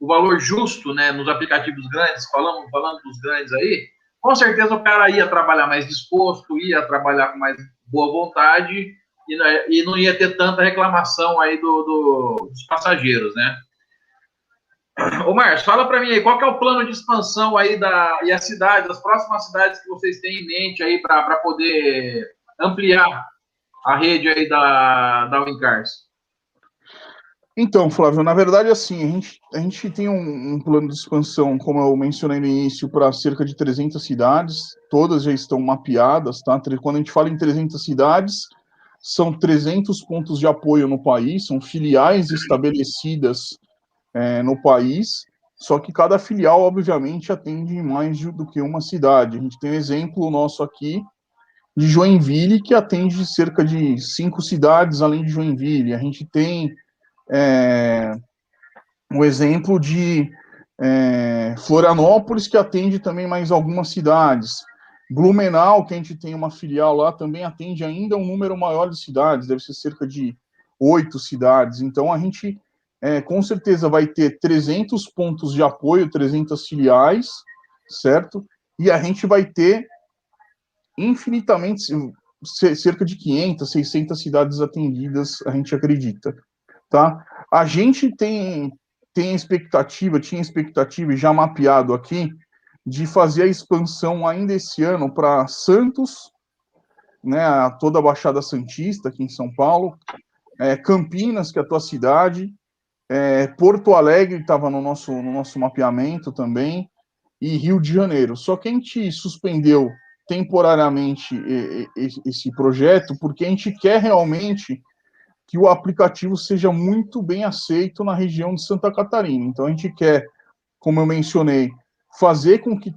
o valor justo, né, nos aplicativos grandes, falando dos grandes aí, com certeza o cara ia trabalhar mais disposto, ia trabalhar com mais boa vontade e não ia ter tanta reclamação aí dos passageiros, né? Ô, Márcio, fala para mim aí, qual que é o plano de expansão aí e a cidade, as próximas cidades que vocês têm em mente aí para poder ampliar a rede aí da Wincars? Então, Flávio, na verdade, assim, a gente tem um plano de expansão, como eu mencionei no início, para cerca de 300 cidades, todas já estão mapeadas, tá? Quando a gente fala em 300 cidades, são 300 pontos de apoio no país, são filiais estabelecidas no país, só que cada filial, obviamente, atende mais do que uma cidade. A gente tem um exemplo nosso aqui de Joinville, que atende cerca de 5 cidades além de Joinville. A gente tem um exemplo de Florianópolis, que atende também mais algumas cidades. Blumenau, que a gente tem uma filial lá, também atende ainda um número maior de cidades, deve ser cerca de 8 cidades. Então, a gente, com certeza, vai ter 300 pontos de apoio, 300 filiais, certo? E a gente vai ter infinitamente, cerca de 500, 600 cidades atendidas, a gente acredita, tá? A gente tinha expectativa, já mapeado aqui, de fazer a expansão ainda esse ano para Santos, né, toda a Baixada Santista, aqui em São Paulo, Campinas, que é a tua cidade, Porto Alegre estava no nosso mapeamento também, e Rio de Janeiro. Só que a gente suspendeu temporariamente esse projeto porque a gente quer realmente que o aplicativo seja muito bem aceito na região de Santa Catarina. Então, a gente quer, como eu mencionei, fazer com que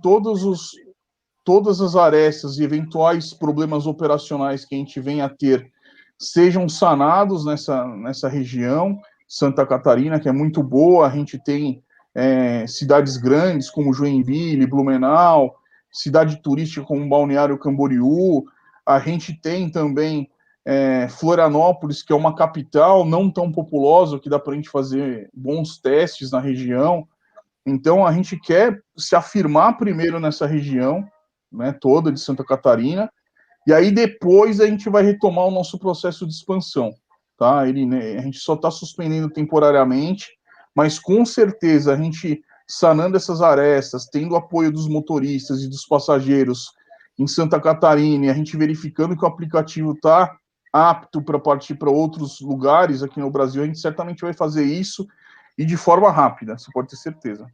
todas as arestas e eventuais problemas operacionais que a gente venha a ter sejam sanados nessa região. Santa Catarina, que é muito boa, a gente tem cidades grandes como Joinville, Blumenau, cidade turística como Balneário Camboriú, a gente tem também Florianópolis, que é uma capital não tão populosa, que dá para a gente fazer bons testes na região. Então, a gente quer se afirmar primeiro nessa região, né, toda de Santa Catarina, e aí depois a gente vai retomar o nosso processo de expansão, tá? A gente só está suspendendo temporariamente, mas com certeza a gente sanando essas arestas, tendo o apoio dos motoristas e dos passageiros em Santa Catarina, e a gente verificando que o aplicativo está apto para partir para outros lugares aqui no Brasil, a gente certamente vai fazer isso e de forma rápida, você pode ter certeza.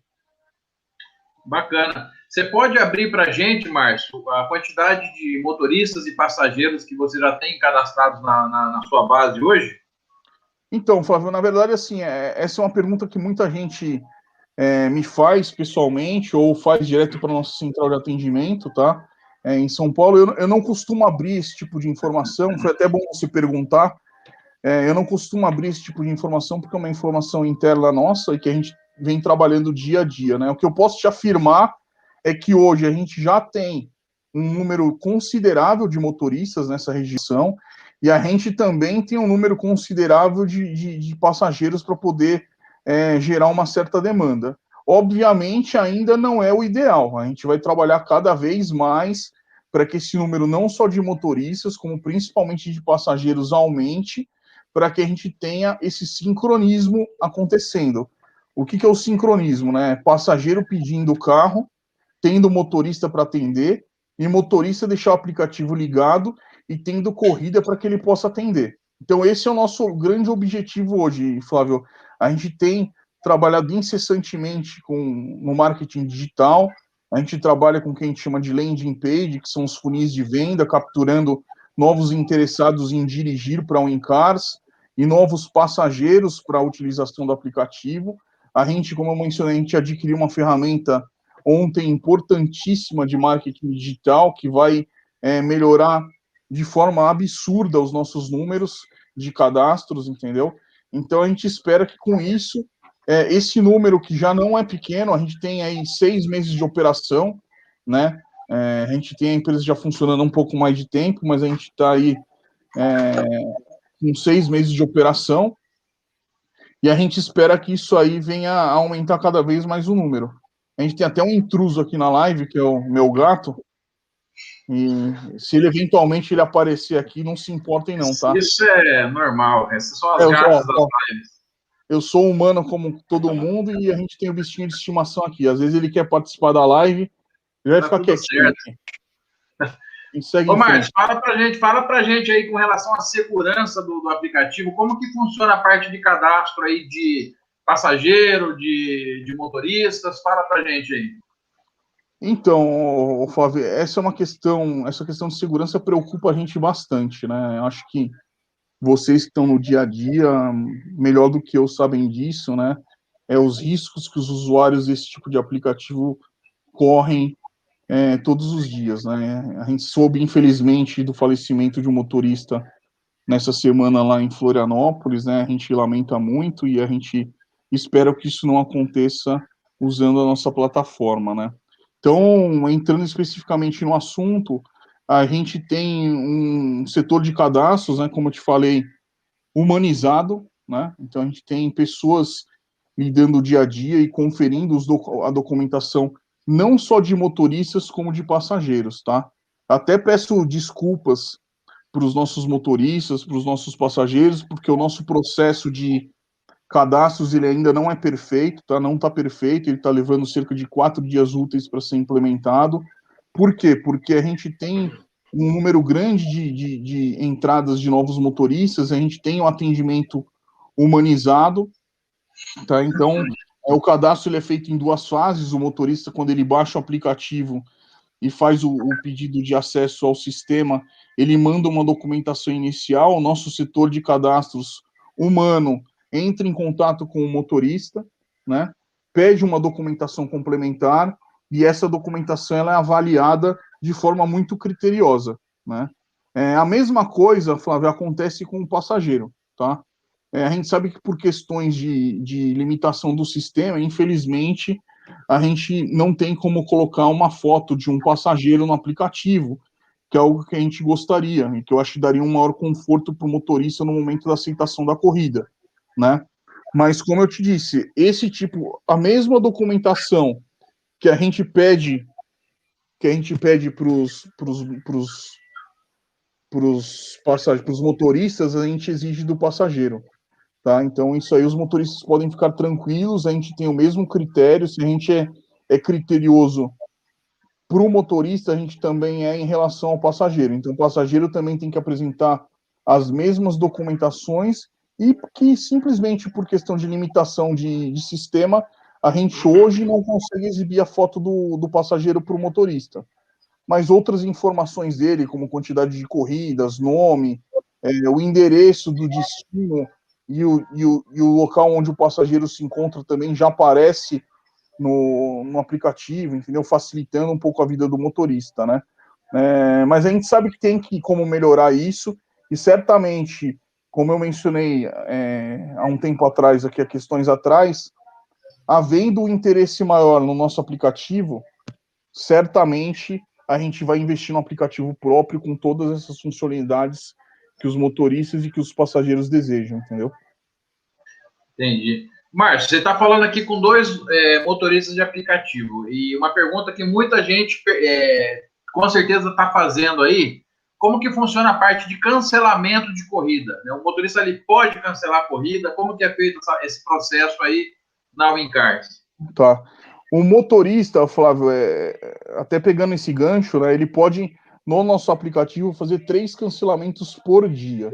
Bacana. Você pode abrir para a gente, Márcio, a quantidade de motoristas e passageiros que você já tem cadastrados na sua base hoje? Então, Flávio, na verdade, assim, essa é uma pergunta que muita gente me faz pessoalmente ou faz direto para a nossa central de atendimento, tá? Em São Paulo, eu não costumo abrir esse tipo de informação, foi até bom você perguntar. Eu não costumo abrir esse tipo de informação porque é uma informação interna nossa e que a gente vem trabalhando dia a dia, né? O que eu posso te afirmar é que hoje a gente já tem um número considerável de motoristas nessa região e a gente também tem um número considerável de passageiros para poder gerar uma certa demanda. Obviamente, ainda não é o ideal, a gente vai trabalhar cada vez mais para que esse número não só de motoristas, como principalmente de passageiros aumente, para que a gente tenha esse sincronismo acontecendo. O que é o sincronismo, né? Passageiro pedindo o carro, tendo motorista para atender, e motorista deixar o aplicativo ligado e tendo corrida para que ele possa atender. Então, esse é o nosso grande objetivo hoje, Flávio. A gente tem trabalhado incessantemente no marketing digital, a gente trabalha com o que a gente chama de landing page, que são os funis de venda, capturando novos interessados em dirigir para o Wincars e novos passageiros para a utilização do aplicativo. A gente, como eu mencionei, a gente adquiriu uma ferramenta ontem importantíssima de marketing digital que vai melhorar de forma absurda os nossos números de cadastros, entendeu? Então a gente espera que com isso, esse número que já não é pequeno, a gente tem aí 6 meses de operação, né? A gente tem a empresa já funcionando um pouco mais de tempo, mas a gente está aí com 6 meses de operação e a gente espera que isso aí venha a aumentar cada vez mais o número. A gente tem até um intruso aqui na live, que é o meu gato. E se ele eventualmente ele aparecer aqui, não se importem não, tá? Isso é normal, essas são as É, graças das lives. eu sou humano como todo mundo e a gente tem o bichinho de estimação aqui. Às vezes ele quer participar da live, ele vai Tá ficar tudo quietinho certo. aqui. E segue Ô, em Márcio, frente. fala pra gente aí com relação à segurança do aplicativo, como que funciona a parte de cadastro aí de passageiro, de motoristas, fala pra gente aí. Então, Flávio, essa questão de segurança preocupa a gente bastante, né? Eu acho que vocês que estão no dia a dia, melhor do que eu sabem disso, né? É os riscos que os usuários desse tipo de aplicativo correm todos os dias, né? A gente soube, infelizmente, do falecimento de um motorista nessa semana lá em Florianópolis, né? A gente lamenta muito e a gente espera que isso não aconteça usando a nossa plataforma, né? Então, entrando especificamente no assunto, a gente tem um setor de cadastros, né? Como eu te falei, humanizado, né? Então a gente tem pessoas lidando o dia a dia e conferindo a documentação não só de motoristas como de passageiros, tá? Até peço desculpas para os nossos motoristas, para os nossos passageiros, porque o nosso processo de cadastros ele ainda não é perfeito, tá? Não está perfeito, ele está levando cerca de 4 dias úteis para ser implementado. Por quê? Porque a gente tem um número grande de entradas de novos motoristas, a gente tem um atendimento humanizado, tá? Então, o cadastro ele é feito em 2 fases, o motorista, quando ele baixa o aplicativo e faz o pedido de acesso ao sistema, ele manda uma documentação inicial, o nosso setor de cadastros humano entra em contato com o motorista, né? Pede uma documentação complementar e essa documentação ela é avaliada de forma muito criteriosa, né? A mesma coisa, Flávio, acontece com o passageiro, tá? A gente sabe que por questões de limitação do sistema, infelizmente, a gente não tem como colocar uma foto de um passageiro no aplicativo, que é algo que a gente gostaria, e que eu acho que daria um maior conforto para o motorista no momento da aceitação da corrida, né? Mas, como eu te disse, a mesma documentação que a gente pede para os motoristas, a gente exige do passageiro. Tá? Então, isso aí os motoristas podem ficar tranquilos, a gente tem o mesmo critério, se a gente é criterioso para o motorista, a gente também é em relação ao passageiro. Então, o passageiro também tem que apresentar as mesmas documentações e que simplesmente por questão de limitação de sistema, a gente hoje não consegue exibir a foto do passageiro para o motorista. Mas outras informações dele, como quantidade de corridas, nome, o endereço do destino e o local onde o passageiro se encontra também já aparece no aplicativo, entendeu? Facilitando um pouco a vida do motorista, né? Mas a gente sabe que tem como melhorar isso e certamente, como eu mencionei há um tempo atrás, aqui há questões atrás, havendo um interesse maior no nosso aplicativo, certamente a gente vai investir no aplicativo próprio com todas essas funcionalidades que os motoristas e que os passageiros desejam, entendeu? Entendi. Márcio, você está falando aqui com dois motoristas de aplicativo e uma pergunta que muita gente com certeza está fazendo aí, como que funciona a parte de cancelamento de corrida? Né? O motorista ali pode cancelar a corrida? Como que é feito esse processo aí na Wincars? Tá. O motorista, Flávio, até pegando esse gancho, né, ele pode, no nosso aplicativo, fazer 3 cancelamentos por dia,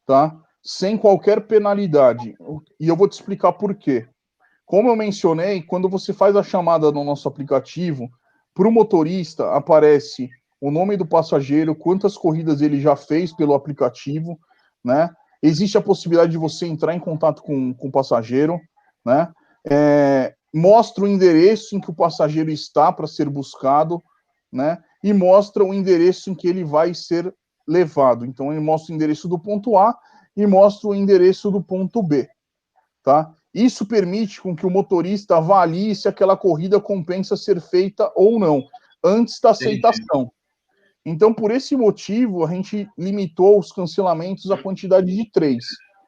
tá? Sem qualquer penalidade. E eu vou te explicar por quê. Como eu mencionei, quando você faz a chamada no nosso aplicativo, para o motorista aparece o nome do passageiro, quantas corridas ele já fez pelo aplicativo, né? Existe a possibilidade de você entrar em contato com o passageiro, né? Mostra o endereço em que o passageiro está para ser buscado, né? E mostra o endereço em que ele vai ser levado. Então, ele mostra o endereço do ponto A e mostra o endereço do ponto B, tá? Isso permite com que o motorista avalie se aquela corrida compensa ser feita ou não, antes da aceitação. Então, por esse motivo, a gente limitou os cancelamentos à quantidade de 3.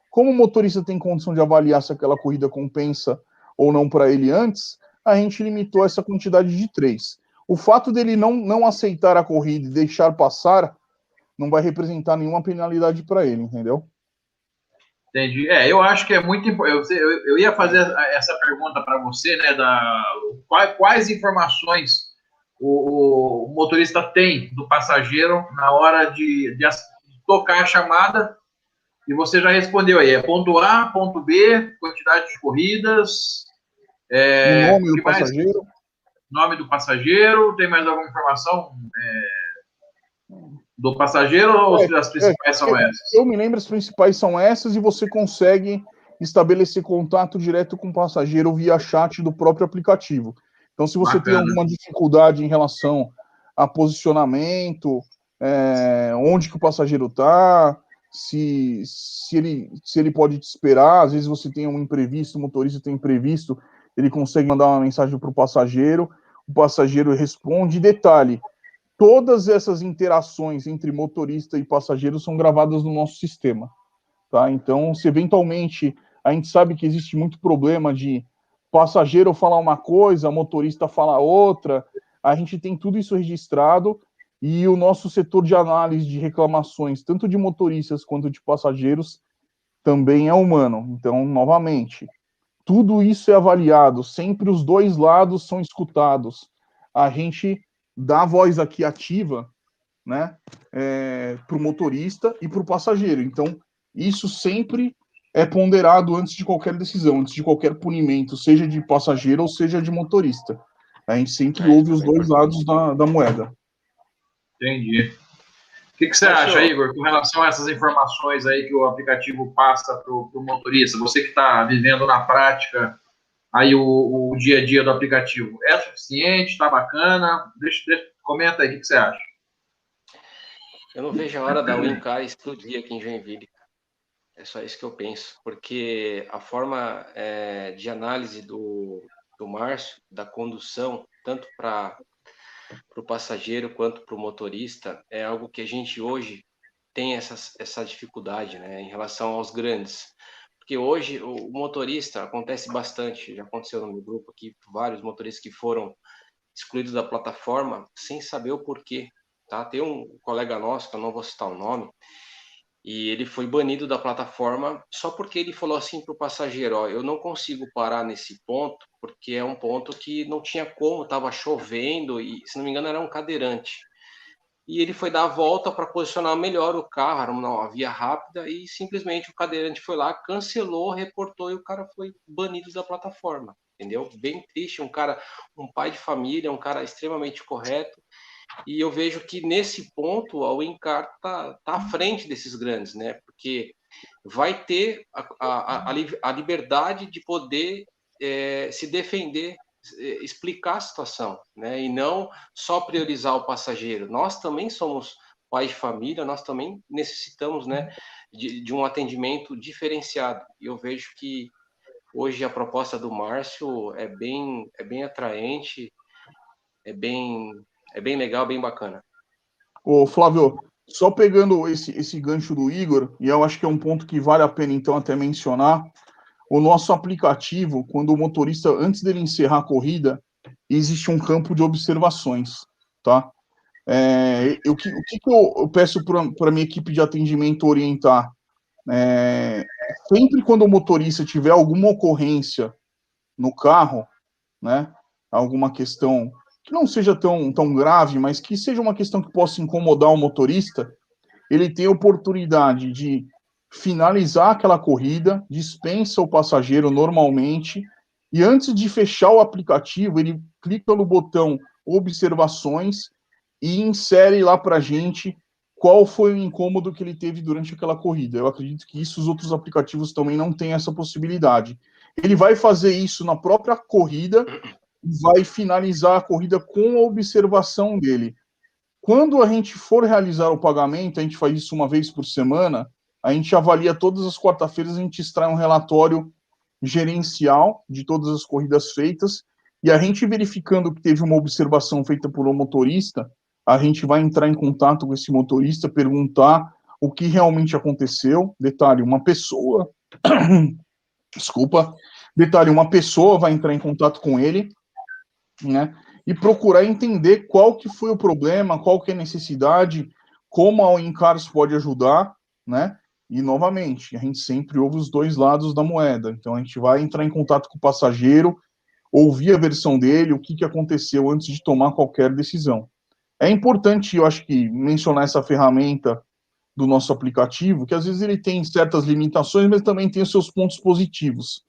Como o motorista tem condição de avaliar se aquela corrida compensa ou não para ele antes, a gente limitou essa quantidade de 3. O fato dele não aceitar a corrida e deixar passar não vai representar nenhuma penalidade para ele, entendeu? Entendi. Eu acho que é muito importante. Eu ia fazer essa pergunta para você, né? Quais informações o motorista tem do passageiro na hora de tocar a chamada, e você já respondeu aí. É ponto A, ponto B, quantidade de corridas. O nome do mais? passageiro. Nome do passageiro. Tem mais alguma informação do passageiro ou as principais são essas? Eu me lembro, as principais são essas, e você consegue estabelecer contato direto com o passageiro via chat do próprio aplicativo. Então, se você tem alguma dificuldade em relação a posicionamento, onde que o passageiro está, se ele pode te esperar, às vezes você tem um imprevisto, o motorista tem imprevisto, ele consegue mandar uma mensagem para o passageiro responde. Detalhe, todas essas interações entre motorista e passageiro são gravadas no nosso sistema, tá? Então, se eventualmente a gente sabe que existe muito problema de passageiro falar uma coisa, motorista falar outra, a gente tem tudo isso registrado, e o nosso setor de análise de reclamações, tanto de motoristas quanto de passageiros, também é humano. Então, novamente, tudo isso é avaliado, sempre os dois lados são escutados. A gente dá a voz aqui ativa, né, para o motorista e para o passageiro. Então, isso sempre é ponderado antes de qualquer decisão, antes de qualquer punimento, seja de passageiro ou seja de motorista. A gente sempre ouve os dois lados da moeda. Entendi. O que você acha, Igor, com relação a essas informações aí que o aplicativo passa para o motorista? Você que está vivendo na prática aí o dia a dia do aplicativo, é suficiente? Está bacana? Comenta aí, o que você acha? Eu não vejo a hora da Wincar explodir aqui em Joinville. É só isso que eu penso, porque a forma de análise do Márcio, da condução, tanto para o passageiro quanto para o motorista, é algo que a gente hoje tem essa dificuldade, né, em relação aos grandes. Porque hoje o motorista, acontece bastante, já aconteceu no meu grupo aqui, vários motoristas que foram excluídos da plataforma sem saber o porquê. Tá? Tem um colega nosso, que eu não vou citar o nome, e ele foi banido da plataforma só porque ele falou assim para o passageiro: ó, eu não consigo parar nesse ponto, porque é um ponto que não tinha como, estava chovendo, e se não me engano era um cadeirante. E ele foi dar a volta para posicionar melhor o carro, era uma via rápida, e simplesmente o cadeirante foi lá, cancelou, reportou, e o cara foi banido da plataforma, entendeu? Bem triste, um pai de família, um cara extremamente correto. E eu vejo que nesse ponto a Wincar tá à frente desses grandes, né? Porque vai ter a liberdade de poder se defender, explicar a situação, né? E não só priorizar o passageiro. Nós também somos pais de família, nós também necessitamos, né, de um atendimento diferenciado. E eu vejo que hoje a proposta do Márcio é bem atraente, é bem legal, bem bacana. Ô, Flávio, só pegando esse gancho do Igor, e eu acho que é um ponto que vale a pena, então, até mencionar, o nosso aplicativo, quando o motorista, antes dele encerrar a corrida, existe um campo de observações, tá? O que eu peço para a minha equipe de atendimento orientar? Sempre quando o motorista tiver alguma ocorrência no carro, né, alguma questão que não seja tão grave, mas que seja uma questão que possa incomodar o motorista, ele tem a oportunidade de finalizar aquela corrida, dispensa o passageiro normalmente, e antes de fechar o aplicativo, ele clica no botão observações e insere lá para a gente qual foi o incômodo que ele teve durante aquela corrida. Eu acredito que isso os outros aplicativos também não têm essa possibilidade. Ele vai fazer isso na própria corrida, vai finalizar a corrida com a observação dele. Quando a gente for realizar o pagamento, a gente faz isso uma vez por semana, a gente avalia todas as quarta-feiras, a gente extrai um relatório gerencial de todas as corridas feitas, e a gente verificando que teve uma observação feita por um motorista, a gente vai entrar em contato com esse motorista, perguntar o que realmente aconteceu. Detalhe, uma pessoa vai entrar em contato com ele, né? e procurar entender qual que foi o problema, qual que é a necessidade, como a Wincars pode ajudar, né? E, novamente, a gente sempre ouve os dois lados da moeda. Então, a gente vai entrar em contato com o passageiro, ouvir a versão dele, o que aconteceu antes de tomar qualquer decisão. É importante, eu acho que, mencionar essa ferramenta do nosso aplicativo, que às vezes ele tem certas limitações, mas também tem os seus pontos positivos.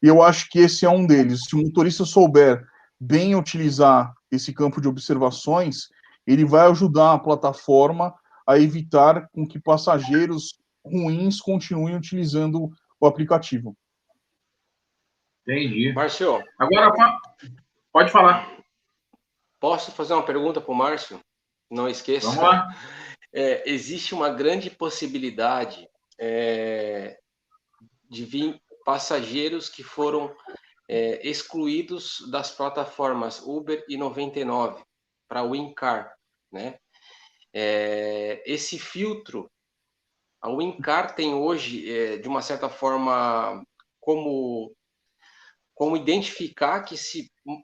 E eu acho que esse é um deles. Se o motorista souber bem utilizar esse campo de observações, ele vai ajudar a plataforma a evitar com que passageiros ruins continuem utilizando o aplicativo. Entendi. Márcio, Agora, pode falar. posso fazer uma pergunta para o Márcio? Não esqueça. Vamos lá. Existe uma grande possibilidade de vir passageiros que foram excluídos das plataformas Uber e 99 para o Wincar, né? Esse filtro, a Wincar tem hoje, de uma certa forma, como identificar que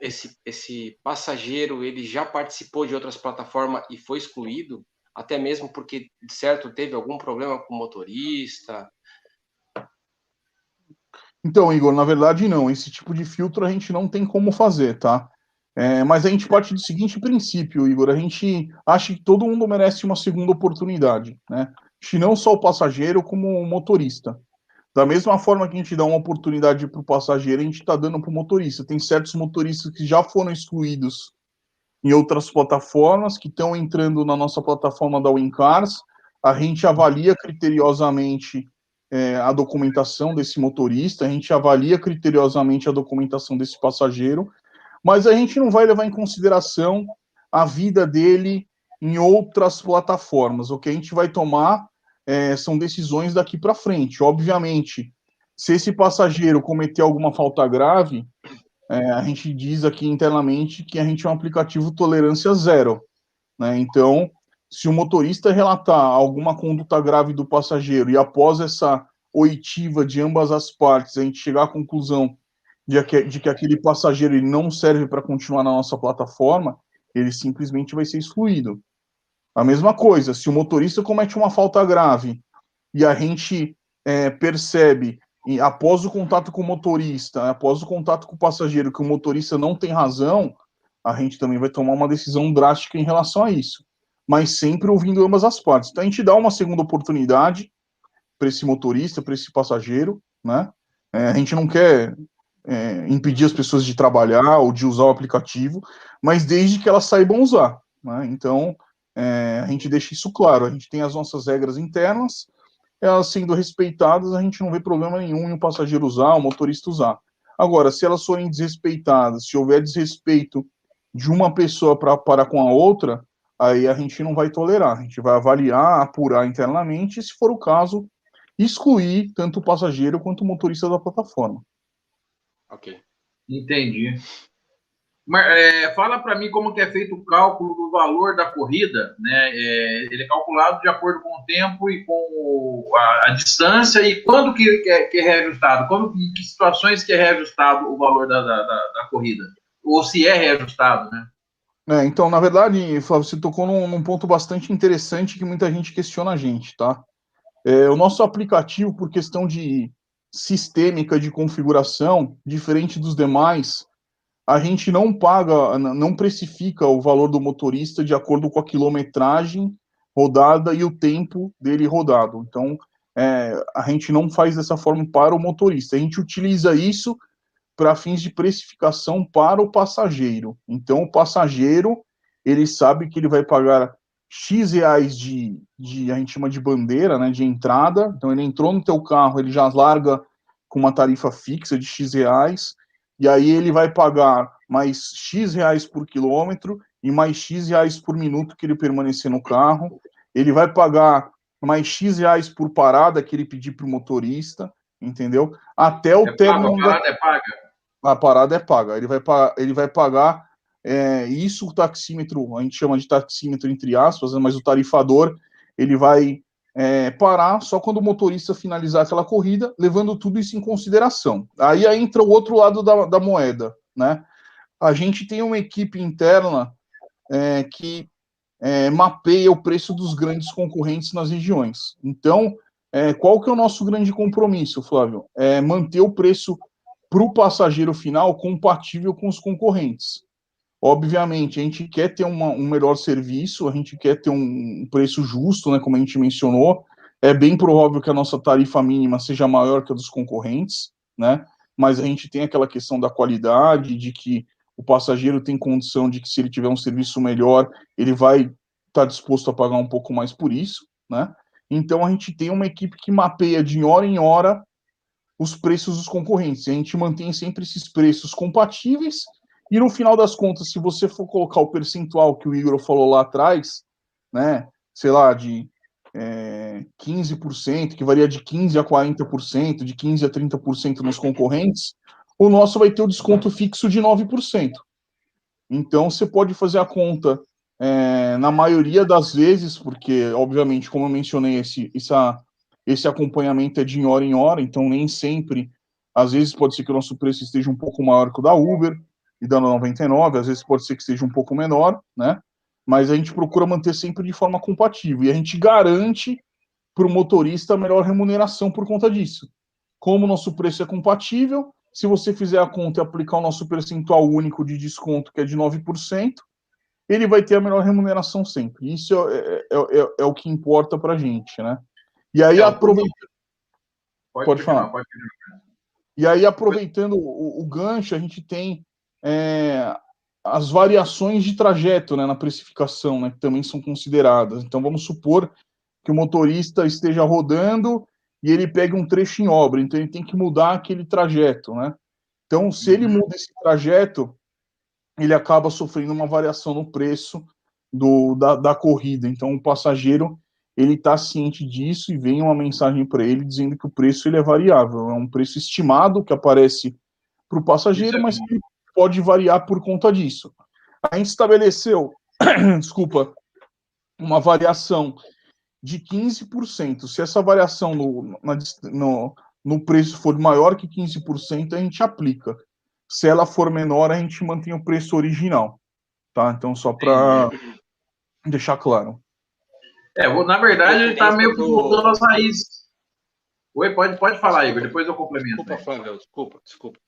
esse passageiro ele já participou de outras plataformas e foi excluído, até mesmo porque, de certo, teve algum problema com o motorista. Então, Igor, na verdade, não. Esse tipo de filtro a gente não tem como fazer, tá? Mas a gente parte do seguinte princípio, Igor. A gente acha que todo mundo merece uma segunda oportunidade, né? Acho que não só o passageiro, como o motorista. Da mesma forma que a gente dá uma oportunidade para o passageiro, a gente está dando para o motorista. Tem certos motoristas que já foram excluídos em outras plataformas, que estão entrando na nossa plataforma da Wincars. A gente avalia criteriosamente a documentação desse motorista, a gente avalia criteriosamente a documentação desse passageiro, mas a gente não vai levar em consideração a vida dele em outras plataformas. O que a gente vai tomar são decisões daqui para frente. Obviamente, se esse passageiro cometer alguma falta grave, a gente diz aqui internamente que a gente é um aplicativo tolerância zero, né? Então, se o motorista relatar alguma conduta grave do passageiro e após essa oitiva de ambas as partes, a gente chegar à conclusão de que aquele passageiro ele não serve para continuar na nossa plataforma, ele simplesmente vai ser excluído. A mesma coisa, se o motorista comete uma falta grave e a gente percebe, após o contato com o motorista, após o contato com o passageiro, que o motorista não tem razão, a gente também vai tomar uma decisão drástica em relação a isso. Mas sempre ouvindo ambas as partes. Então a gente dá uma segunda oportunidade para esse motorista, para esse passageiro, né? A gente não quer impedir as pessoas de trabalhar ou de usar o aplicativo, mas desde que elas saibam usar, né? Então, a gente deixa isso claro, a gente tem as nossas regras internas, elas sendo respeitadas, a gente não vê problema nenhum em o passageiro usar, o motorista usar. Agora, se elas forem desrespeitadas, se houver desrespeito de uma pessoa para com a outra, aí a gente não vai tolerar, a gente vai avaliar, apurar internamente, e se for o caso, excluir tanto o passageiro quanto o motorista da plataforma. Ok. Entendi. Mas, fala para mim como que é feito o cálculo do valor da corrida, né? Ele é calculado de acordo com o tempo e com a distância, e quando que é reajustado? Que situações que é reajustado o valor da corrida? Ou se é reajustado, né? Então, na verdade, Flávio, você tocou num ponto bastante interessante que muita gente questiona a gente, tá? O nosso aplicativo, por questão de sistêmica de configuração, diferente dos demais, a gente não paga, não precifica o valor do motorista de acordo com a quilometragem rodada e o tempo dele rodado. Então, a gente não faz dessa forma para o motorista. A gente utiliza isso para fins de precificação para o passageiro. Então, o passageiro, ele sabe que ele vai pagar X reais a gente chama de bandeira, né, de entrada. Então, ele entrou no teu carro, ele já larga com uma tarifa fixa de X reais, e aí ele vai pagar mais X reais por quilômetro e mais X reais por minuto que ele permanecer no carro. Ele vai pagar mais X reais por parada que ele pedir para o motorista, entendeu? Até o término. A parada é paga? A parada é paga. Ele vai pagar isso, o taxímetro, a gente chama de taxímetro entre aspas, mas o tarifador, ele vai parar só quando o motorista finalizar aquela corrida, levando tudo isso em consideração. Aí entra o outro lado da moeda, né? A gente tem uma equipe interna que mapeia o preço dos grandes concorrentes nas regiões. Então, qual que é o nosso grande compromisso, Flávio? É manter o preço para o passageiro final compatível com os concorrentes. Obviamente, a gente quer ter um melhor serviço, a gente quer ter um preço justo, né, como a gente mencionou. É bem provável que a nossa tarifa mínima seja maior que a dos concorrentes, né? Mas a gente tem aquela questão da qualidade, de que o passageiro tem condição de que, se ele tiver um serviço melhor, ele vai estar disposto a pagar um pouco mais por isso, né? Então, a gente tem uma equipe que mapeia de hora em hora os preços dos concorrentes. A gente mantém sempre esses preços compatíveis e, no final das contas, se você for colocar o percentual que o Igor falou lá atrás, né, sei lá, de 15%, que varia de 15% a 40%, de 15% a 30% nos concorrentes, o nosso vai ter o desconto fixo de 9%. Então, você pode fazer a conta na maioria das vezes, porque, obviamente, como eu mencionei, esse acompanhamento é de hora em hora, então nem sempre, às vezes pode ser que o nosso preço esteja um pouco maior que o da Uber e da 99, às vezes pode ser que esteja um pouco menor, né? Mas a gente procura manter sempre de forma compatível e a gente garante para o motorista a melhor remuneração por conta disso. Como o nosso preço é compatível, se você fizer a conta e aplicar o nosso percentual único de desconto, que é de 9%, ele vai ter a melhor remuneração sempre. Isso é o que importa para a gente, né? E aí, aproveitando. Pode falar. Pode continuar. E aí, aproveitando o gancho, a gente tem as variações de trajeto, né, na precificação, né, que também são consideradas. Então, vamos supor que o motorista esteja rodando e ele pega um trecho em obra, então ele tem que mudar aquele trajeto, né? Então, se ele muda esse trajeto, ele acaba sofrendo uma variação no preço da corrida. Então, o passageiro ele está ciente disso e vem uma mensagem para ele dizendo que o preço ele é variável. É um preço estimado que aparece para o passageiro, mas que pode variar por conta disso. A gente estabeleceu, desculpa, uma variação de 15%. Se essa variação no preço for maior que 15%, a gente aplica. Se ela for menor, a gente mantém o preço original. Tá? Então, só para deixar claro. Na verdade, ele está meio que voltando às raízes. Oi, pode falar, Igor, depois eu complemento. Desculpa, Flávio, desculpa.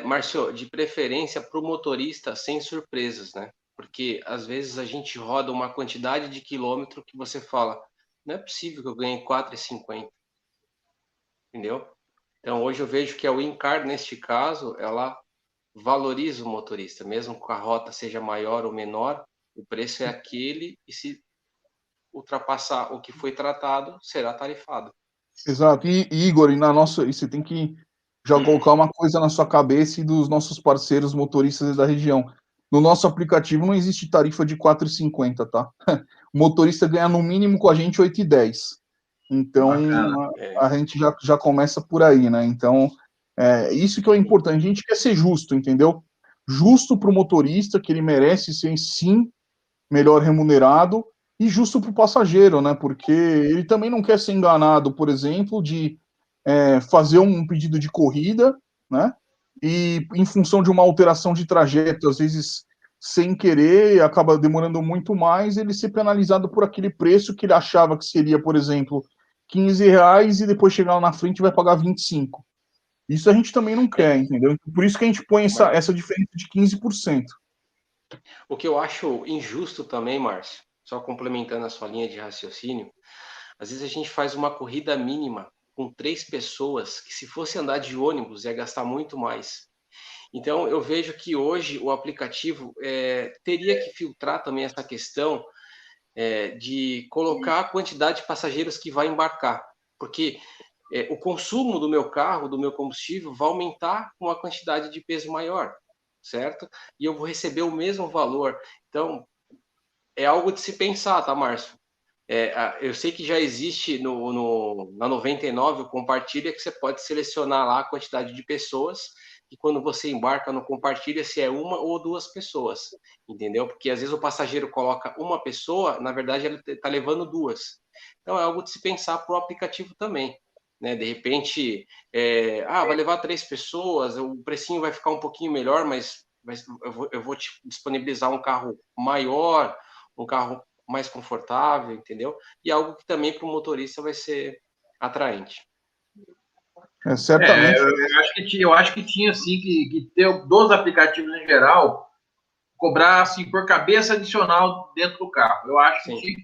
Márcio, de preferência para o motorista sem surpresas, né? Porque às vezes a gente roda uma quantidade de quilômetro que você fala, não é possível que eu ganhe 4,50. Entendeu? Então hoje eu vejo que a Wincar, neste caso, ela valoriza o motorista, mesmo que a rota seja maior ou menor, o preço é aquele e se ultrapassar o que foi tratado, será tarifado. Exato. E Igor, e você tem que já colocar uma coisa na sua cabeça e dos nossos parceiros motoristas da região. No nosso aplicativo não existe tarifa de 4,50, tá? O motorista ganha no mínimo com a gente 8,10. Então, a gente já começa por aí, né? Então, isso que é importante. A gente quer ser justo, entendeu? Justo para o motorista, que ele merece ser, sim, melhor remunerado, e justo para o passageiro, né? Porque ele também não quer ser enganado, por exemplo, de fazer um pedido de corrida, né? E em função de uma alteração de trajeto, às vezes sem querer, acaba demorando muito mais, ele ser penalizado por aquele preço que ele achava que seria, por exemplo, R$ 15 e depois chegar lá na frente vai pagar 25. Isso a gente também não quer, entendeu? Por isso que a gente põe essa diferença de 15%. O que eu acho injusto também, Márcio, só complementando a sua linha de raciocínio, às vezes a gente faz uma corrida mínima com 3 pessoas, que se fosse andar de ônibus ia gastar muito mais. Então eu vejo que hoje o aplicativo teria que filtrar também essa questão de colocar a quantidade de passageiros que vai embarcar, porque o consumo do meu carro, do meu combustível, vai aumentar com a quantidade de peso maior, certo? E eu vou receber o mesmo valor. Então, é algo de se pensar, tá, Márcio? Eu sei que já existe na 99 o Compartilha, que você pode selecionar lá a quantidade de pessoas, e quando você embarca no Compartilha, se é uma ou duas pessoas, entendeu? Porque às vezes o passageiro coloca uma pessoa, na verdade ele está levando duas. Então é algo de se pensar para o aplicativo também. Né? De repente, vai levar 3 pessoas, o precinho vai ficar um pouquinho melhor, mas eu vou te disponibilizar um carro maior, um carro mais confortável, entendeu? E algo que também para o motorista vai ser atraente. Certamente. Eu acho que tinha assim que ter dos aplicativos em geral, cobrar assim, por cabeça adicional dentro do carro. Eu acho que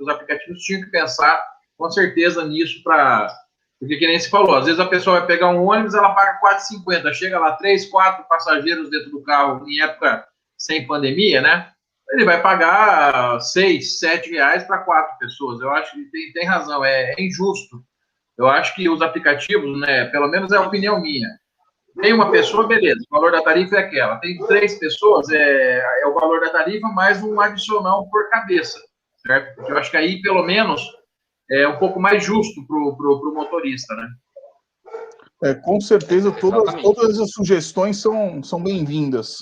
os aplicativos tinham que pensar com certeza nisso porque que nem se falou, às vezes a pessoa vai pegar um ônibus, ela paga R$4,50, chega lá 3, 4 passageiros dentro do carro em época sem pandemia, né? Ele vai pagar R$6, R$7 para 4 pessoas. Eu acho que tem razão, é injusto. Eu acho que os aplicativos, né, pelo menos é a opinião minha, tem uma pessoa, beleza, o valor da tarifa é aquela. Tem 3 pessoas, é o valor da tarifa mais um adicional por cabeça, certo? Porque eu acho que aí, pelo menos, é um pouco mais justo pro motorista, né? Com certeza, todas as sugestões são bem-vindas,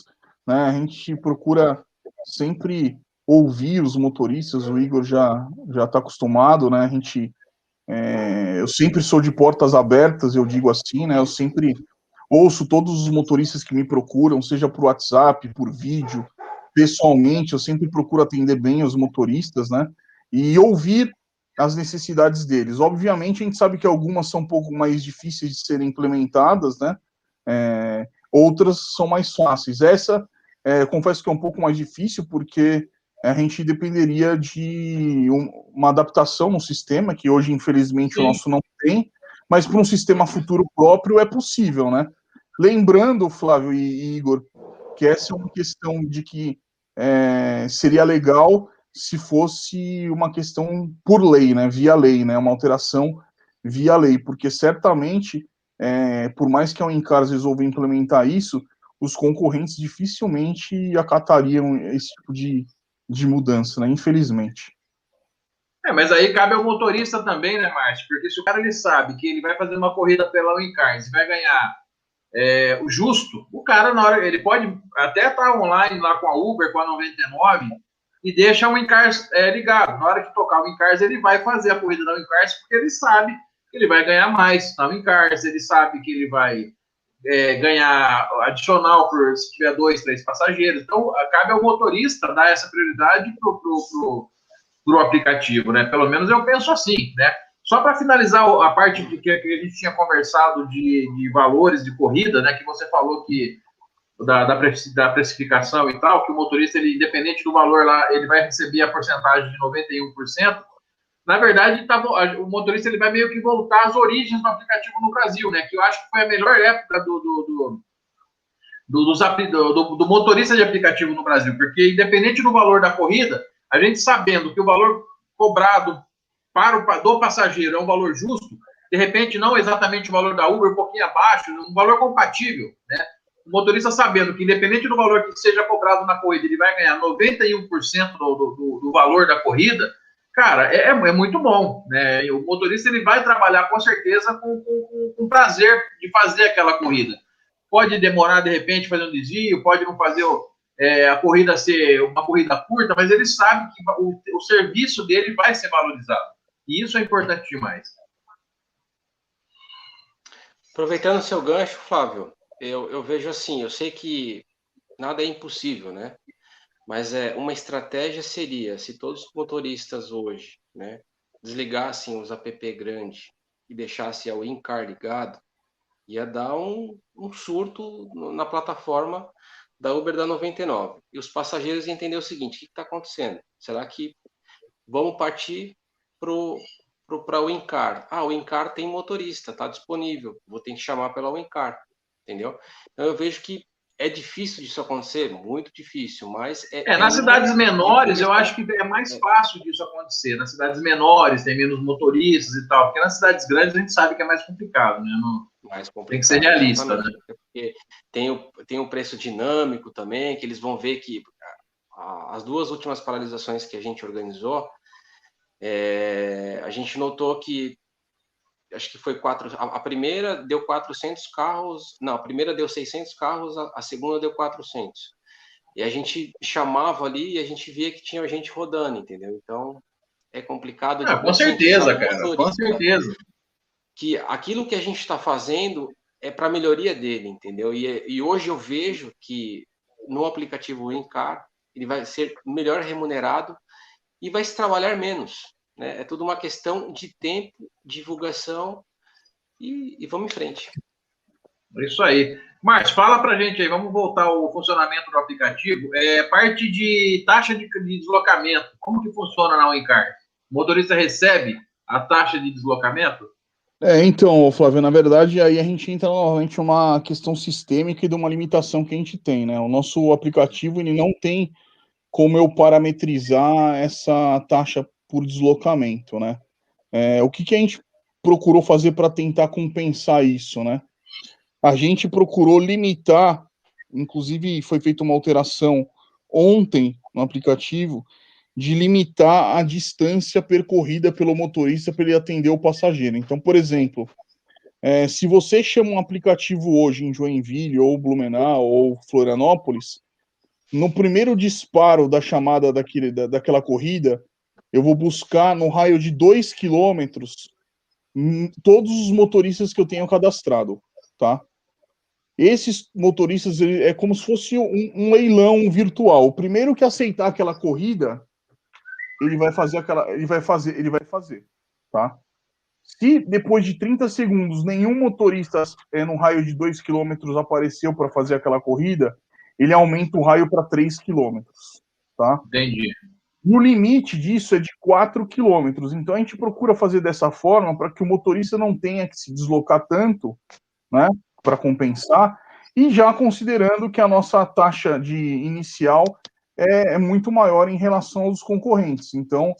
né? A gente procura sempre ouvir os motoristas, o Igor já está acostumado, né? Eu sempre sou de portas abertas, eu digo assim, né? Eu sempre ouço todos os motoristas que me procuram, seja por WhatsApp, por vídeo, pessoalmente, eu sempre procuro atender bem os motoristas, né? E ouvir as necessidades deles. Obviamente, a gente sabe que algumas são um pouco mais difíceis de serem implementadas, né? Outras são mais fáceis. Essa, confesso que é um pouco mais difícil, porque a gente dependeria de uma adaptação no sistema, que hoje, infelizmente, Sim. O nosso não tem, mas para um sistema futuro próprio é possível, né? Lembrando, Flávio e Igor, que essa é uma questão de que seria legal se fosse uma questão por lei, né? Via lei, né? Uma alteração via lei, porque certamente, por mais que a Uncars resolva implementar isso, os concorrentes dificilmente acatariam esse tipo de mudança, né? Infelizmente. Mas aí cabe ao motorista também, né, Márcio? Porque se o cara ele sabe que ele vai fazer uma corrida pela Uncars e vai ganhar o justo, o cara, na hora, ele pode até estar online lá com a Uber, com a 99, e deixa o Uncars ligado. Na hora que tocar o Uncars, ele vai fazer a corrida da Uncars, porque ele sabe que ele vai ganhar mais na Uncars, ele sabe que ele vai ganhar adicional por se tiver 2, 3 passageiros. Então, cabe ao motorista dar essa prioridade pro aplicativo, né? Pelo menos eu penso assim, né? Só para finalizar a parte que a gente tinha conversado de valores de corrida, né? Que você falou que da precificação e tal, que o motorista, ele, independente do valor lá, ele vai receber a porcentagem de 91%. Na verdade, o motorista ele vai meio que voltar às origens do aplicativo no Brasil, né? Que eu acho que foi a melhor época do motorista de aplicativo no Brasil, porque independente do valor da corrida, a gente sabendo que o valor cobrado do passageiro é um valor justo, de repente não exatamente o valor da Uber, um pouquinho abaixo, um valor compatível, né? O motorista sabendo que independente do valor que seja cobrado na corrida, ele vai ganhar 91% do valor da corrida, cara, é muito bom, né? O motorista ele vai trabalhar com certeza com prazer de fazer aquela corrida. Pode demorar, de repente, fazer um desvio, pode não fazer a corrida ser uma corrida curta, mas ele sabe que o serviço dele vai ser valorizado. E isso é importante demais. Aproveitando o seu gancho, Flávio, eu vejo assim, eu sei que nada é impossível, né? Mas uma estratégia seria, se todos os motoristas hoje, né, desligassem os app grandes e deixassem a Wincar ligado, ia dar um surto na plataforma da Uber da 99. E os passageiros iam entender o seguinte, o que está acontecendo? Será que vamos partir para o Wincar? O Wincar tem motorista, está disponível, vou ter que chamar pela Wincar, entendeu? Então eu vejo que é difícil disso acontecer, muito difícil, mas... nas cidades menores, eu acho que é mais fácil disso acontecer. Nas cidades menores, tem menos motoristas e tal, porque nas cidades grandes a gente sabe que é mais complicado, né? Mais complicado, tem que ser realista, né? Porque tem um preço dinâmico também, que eles vão ver que as 2 últimas paralisações que a gente organizou, a gente notou que acho que foi a primeira deu 400 carros, não, a primeira deu 600 carros, a segunda deu 400. E a gente chamava ali e a gente via que tinha gente rodando, entendeu? Então, é complicado. Com certeza, cara, com certeza. Que aquilo que a gente está fazendo é para a melhoria dele, entendeu? E hoje eu vejo que no aplicativo Encar, ele vai ser melhor remunerado e vai se trabalhar menos, né? É tudo uma questão de tempo, divulgação e vamos em frente. É isso aí. Márcio, fala pra gente aí, vamos voltar ao funcionamento do aplicativo. Parte de taxa de deslocamento, como que funciona na Uencar? O motorista recebe a taxa de deslocamento? Então, Flávio, na verdade, aí a gente entra novamente em uma questão sistêmica e de uma limitação que a gente tem, né? O nosso aplicativo, ele não tem como eu parametrizar essa taxa por deslocamento, né? O que a gente procurou fazer para tentar compensar isso, né? A gente procurou limitar, inclusive foi feita uma alteração ontem no aplicativo, de limitar a distância percorrida pelo motorista para ele atender o passageiro. Então, por exemplo, se você chama um aplicativo hoje em Joinville, ou Blumenau, ou Florianópolis, no primeiro disparo da chamada daquela corrida, eu vou buscar no raio de 2 quilômetros todos os motoristas que eu tenho cadastrado, tá? Esses motoristas é como se fosse um leilão virtual. O primeiro que aceitar aquela corrida, ele vai fazer, tá? Se depois de 30 segundos nenhum motorista no raio de 2 quilômetros apareceu para fazer aquela corrida, ele aumenta o raio para 3 quilômetros, tá? Entendi. E o limite disso é de 4 quilômetros. Então a gente procura fazer dessa forma para que o motorista não tenha que se deslocar tanto, né, para compensar, e já considerando que a nossa taxa de inicial é muito maior em relação aos concorrentes. Então,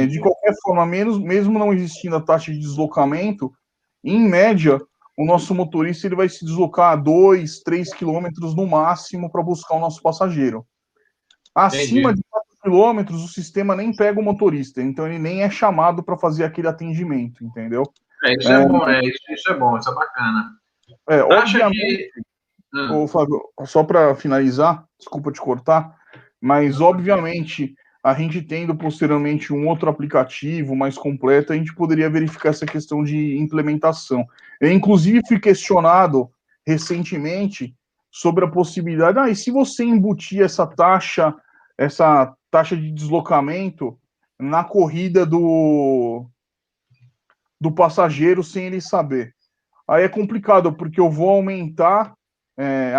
de qualquer forma, mesmo não existindo a taxa de deslocamento, em média, o nosso motorista ele vai se deslocar 2, 3 quilômetros no máximo para buscar o nosso passageiro. Acima de 4 quilômetros, o sistema nem pega o motorista, então ele nem é chamado para fazer aquele atendimento, entendeu? Isso é bom, né? Isso é bom, isso é bacana. Obviamente, Flávio, só para finalizar, desculpa te cortar, mas obviamente a gente tendo posteriormente um outro aplicativo mais completo, a gente poderia verificar essa questão de implementação. Eu, inclusive, fui questionado recentemente sobre a possibilidade, e se você embutir essa taxa de deslocamento na corrida do passageiro sem ele saber. Aí é complicado, porque eu vou aumentar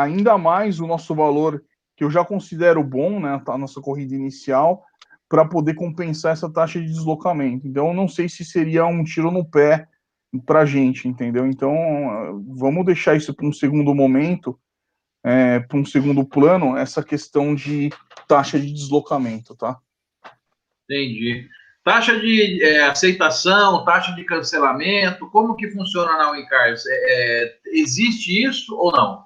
ainda mais o nosso valor, que eu já considero bom, né, a nossa corrida inicial, para poder compensar essa taxa de deslocamento. Então, eu não sei se seria um tiro no pé para a gente, entendeu? Então, vamos deixar isso para um segundo momento, para um segundo plano, essa questão de taxa de deslocamento, tá? Entendi. Taxa de aceitação, taxa de cancelamento, como que funciona na Uencar? Existe isso ou não?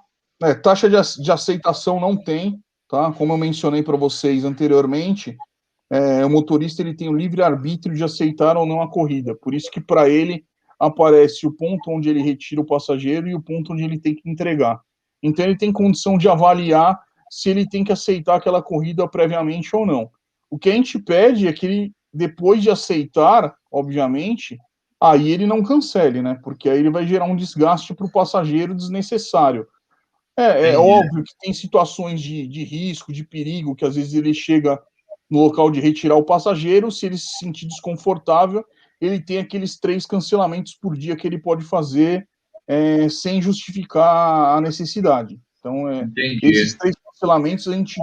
Taxa de aceitação não tem, tá? Como eu mencionei para vocês anteriormente, o motorista ele tem o livre-arbítrio de aceitar ou não a corrida. Por isso que para ele aparece o ponto onde ele retira o passageiro e o ponto onde ele tem que entregar. Então ele tem condição de avaliar se ele tem que aceitar aquela corrida previamente ou não. O que a gente pede é que ele, depois de aceitar, obviamente, aí ele não cancele, né? Porque aí ele vai gerar um desgaste para o passageiro desnecessário. É óbvio que tem situações de risco, de perigo, que às vezes ele chega no local de retirar o passageiro, se ele se sentir desconfortável, ele tem aqueles 3 cancelamentos por dia que ele pode fazer sem justificar a necessidade. Então, esses 3 cancelamentos a gente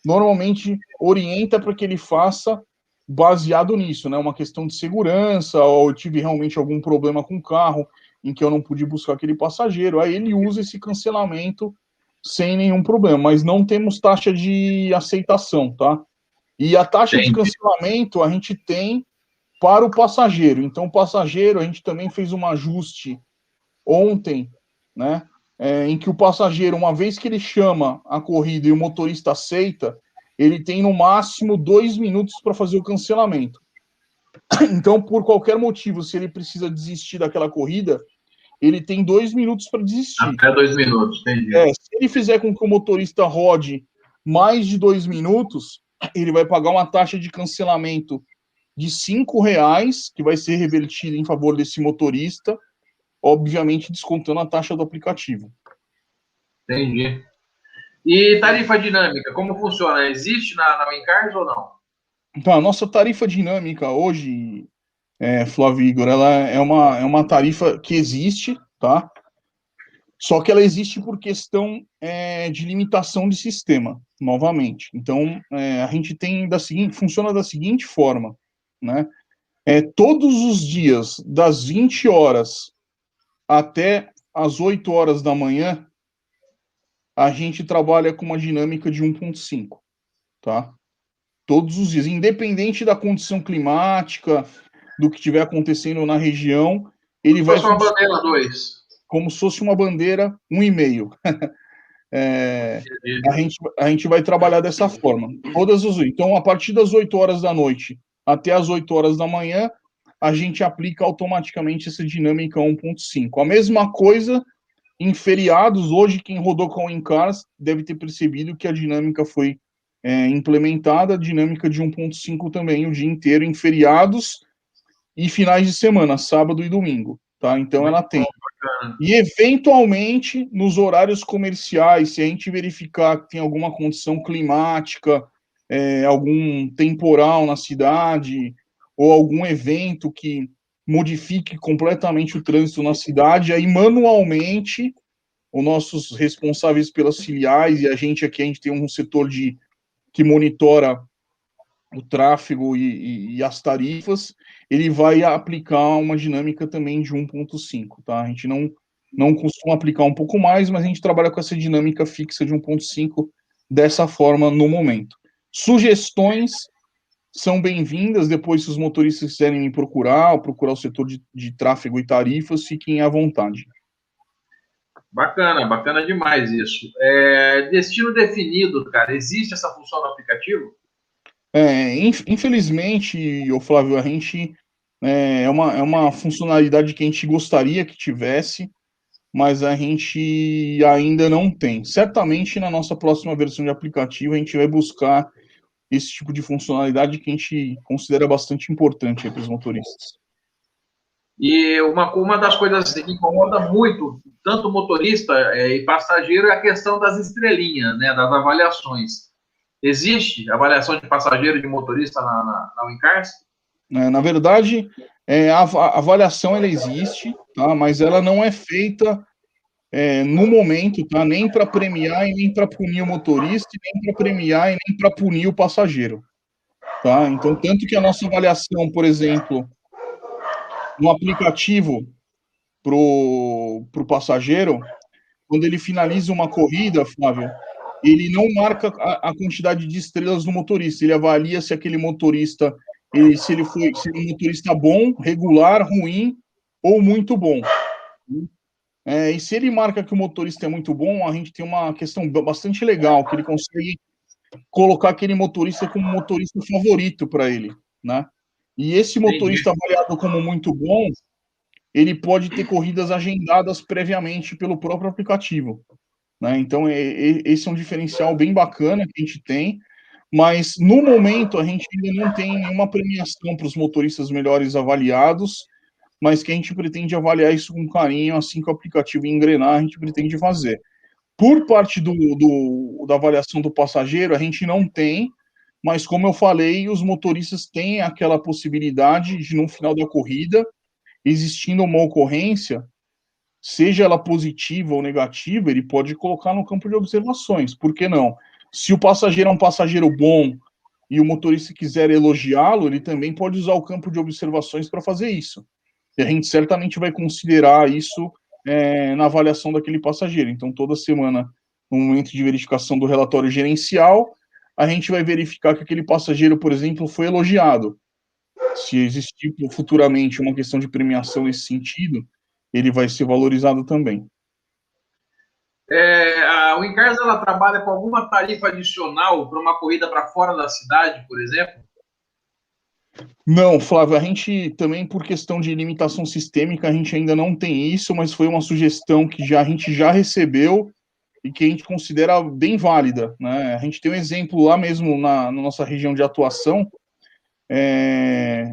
normalmente orienta para que ele faça baseado nisso, né? Uma questão de segurança, ou eu tive realmente algum problema com o carro, em que eu não pude buscar aquele passageiro, aí ele usa esse cancelamento sem nenhum problema, mas não temos taxa de aceitação, tá? E a taxa de cancelamento a gente tem para o passageiro. Então, o passageiro, a gente também fez um ajuste ontem, né? Em que o passageiro, uma vez que ele chama a corrida e o motorista aceita, ele tem no máximo 2 minutos para fazer o cancelamento. Então, por qualquer motivo, se ele precisa desistir daquela corrida, ele tem 2 minutos para desistir. Até 2 minutos, entendi. Se ele fizer com que o motorista rode mais de 2 minutos, ele vai pagar uma taxa de cancelamento de R$5, que vai ser revertida em favor desse motorista, obviamente descontando a taxa do aplicativo. Entendi. E tarifa dinâmica, como funciona? Existe na Wincars ou não? Então, a nossa tarifa dinâmica hoje, Flávio Igor, ela é uma tarifa que existe, tá? Só que ela existe por questão de limitação de sistema, novamente. Então, a gente tem funciona da seguinte forma, né? Todos os dias, das 20 horas até as 8 horas da manhã, a gente trabalha com uma dinâmica de 1.5, tá? Todos os dias, independente da condição climática, do que estiver acontecendo na região, ele Se vai fosse uma funcionar bandeira 2. como se fosse uma bandeira 1,5. A gente vai trabalhar dessa forma. Então, a partir das 8 horas da noite até as 8 horas da manhã, a gente aplica automaticamente essa dinâmica 1.5. A mesma coisa em feriados. Hoje, quem rodou com o Wincars deve ter percebido que a dinâmica foi implementada, a dinâmica de 1.5 também, o dia inteiro, em feriados e finais de semana, sábado e domingo. Tá? Então, ela tem. E, eventualmente, nos horários comerciais, se a gente verificar que tem alguma condição climática, algum temporal na cidade, ou algum evento que modifique completamente o trânsito na cidade, aí, manualmente, os nossos responsáveis pelas filiais e a gente tem um setor que monitora o tráfego e as tarifas, ele vai aplicar uma dinâmica também de 1.5, tá? A gente não costuma aplicar um pouco mais, mas a gente trabalha com essa dinâmica fixa de 1.5 dessa forma no momento. Sugestões são bem-vindas. Depois, se os motoristas quiserem me procurar, ou procurar o setor de tráfego e tarifas, fiquem à vontade. Bacana, bacana demais isso. Destino definido, cara, existe essa função no aplicativo? Infelizmente, o Flávio, a gente é uma funcionalidade que a gente gostaria que tivesse, mas a gente ainda não tem. Certamente, na nossa próxima versão de aplicativo, a gente vai buscar esse tipo de funcionalidade que a gente considera bastante importante para os motoristas. E uma das coisas que incomoda muito, tanto motorista e passageiro, é a questão das estrelinhas, né, das avaliações. Existe avaliação de passageiro e de motorista na Wincars? Na verdade, a avaliação ela existe, tá? Mas ela não é feita no momento, tá? Nem para premiar e nem para punir o motorista, e nem para premiar e nem para punir o passageiro. Tá? Então, tanto que a nossa avaliação, por exemplo, no aplicativo para o passageiro, quando ele finaliza uma corrida, Flávio, ele não marca a quantidade de estrelas do motorista, ele avalia se aquele motorista, se ele é um motorista bom, regular, ruim ou muito bom. E se ele marca que o motorista é muito bom, a gente tem uma questão bastante legal, que ele consegue colocar aquele motorista como motorista favorito para ele, né? E esse motorista avaliado como muito bom, ele pode ter corridas agendadas previamente pelo próprio aplicativo, né? Então, esse é um diferencial bem bacana que a gente tem, mas no momento a gente ainda não tem nenhuma premiação para os motoristas melhores avaliados, mas que a gente pretende avaliar isso com carinho, assim que o aplicativo engrenar, a gente pretende fazer. Por parte da avaliação do passageiro, a gente não tem, mas como eu falei, os motoristas têm aquela possibilidade de, no final da corrida, existindo uma ocorrência, seja ela positiva ou negativa, ele pode colocar no campo de observações. Por que não? Se o passageiro é um passageiro bom e o motorista quiser elogiá-lo, ele também pode usar o campo de observações para fazer isso. E a gente certamente vai considerar isso na avaliação daquele passageiro. Então, toda semana, no momento de verificação do relatório gerencial, a gente vai verificar que aquele passageiro, por exemplo, foi elogiado. Se existir futuramente uma questão de premiação nesse sentido, ele vai ser valorizado também. A Wincars, ela trabalha com alguma tarifa adicional para uma corrida para fora da cidade, por exemplo? Não, Flávio, a gente também, por questão de limitação sistêmica, a gente ainda não tem isso, mas foi uma sugestão que a gente já recebeu e que a gente considera bem válida, né? A gente tem um exemplo lá mesmo na nossa região de atuação,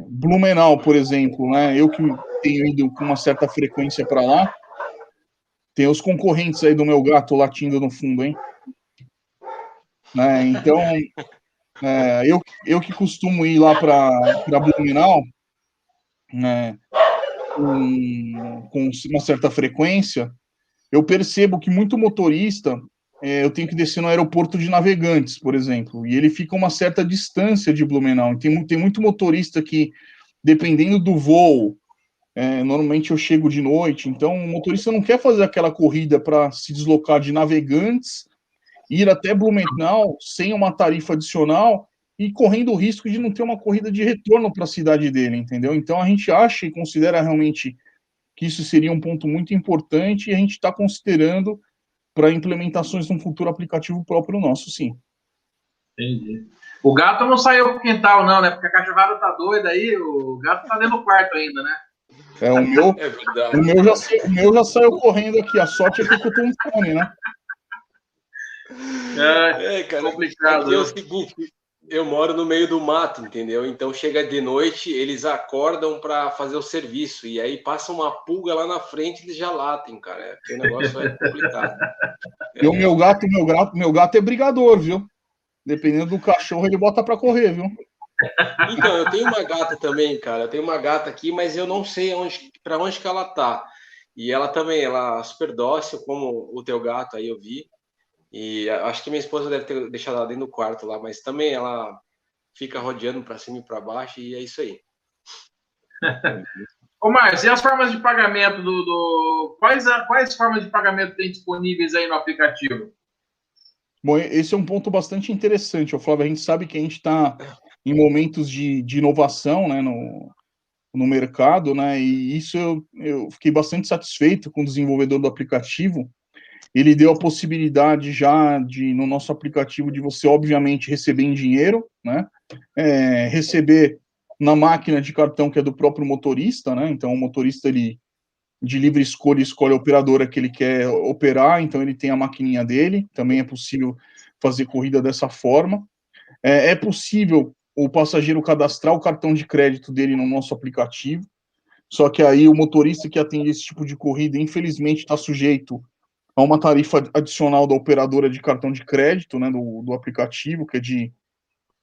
Blumenau, por exemplo, né? Eu que tenho ido com uma certa frequência para lá, tem os concorrentes aí do meu gato latindo no fundo, hein? né? Então, eu que costumo ir lá para Blumenau, né, com uma certa frequência, eu percebo que muito motorista, eu tenho que descer no aeroporto de Navegantes, por exemplo, e ele fica a uma certa distância de Blumenau. Tem muito motorista que, dependendo do voo, normalmente eu chego de noite, então o motorista não quer fazer aquela corrida para se deslocar de Navegantes, ir até Blumenau sem uma tarifa adicional e correndo o risco de não ter uma corrida de retorno para a cidade dele, entendeu? Então a gente acha e considera realmente que isso seria um ponto muito importante e a gente está considerando para implementações num futuro aplicativo próprio nosso, sim. Entendi. O gato não saiu pro quintal, não, né? Porque a cachorrada tá doida aí, o gato tá dentro do quarto ainda, né? O meu já saiu correndo aqui, a sorte é que eu tô um fone, né? Cara, complicado. Aqui é o seguinte, eu moro no meio do mato, entendeu? Então chega de noite, eles acordam para fazer o serviço e aí passa uma pulga lá na frente e eles já latem, cara. Porque o negócio é complicado. E o meu gato é brigador, viu? Dependendo do cachorro, ele bota para correr, viu? Então, eu tenho uma gata também, cara. Eu tenho uma gata aqui, mas eu não sei para onde que ela tá. E ela também, ela é super dócil, como o teu gato aí eu vi. E acho que minha esposa deve ter deixado ela dentro do quarto lá, mas também ela fica rodeando para cima e para baixo e é isso aí. Ô, Márcio, e as formas de pagamento quais formas de pagamento tem disponíveis aí no aplicativo? Bom, esse é um ponto bastante interessante, Flávio. A gente sabe que a gente está em momentos de inovação, né, no mercado, né, e isso eu fiquei bastante satisfeito com o desenvolvedor do aplicativo. Ele deu a possibilidade já no nosso aplicativo de você, obviamente, receber em dinheiro, né, receber na máquina de cartão que é do próprio motorista, né, então o motorista, ele, de livre escolha, escolhe a operadora que ele quer operar, então ele tem a maquininha dele, também é possível fazer corrida dessa forma. É possível o passageiro cadastrar o cartão de crédito dele no nosso aplicativo, só que aí o motorista que atende esse tipo de corrida, infelizmente, está sujeito a uma tarifa adicional da operadora de cartão de crédito, né, do aplicativo, que é de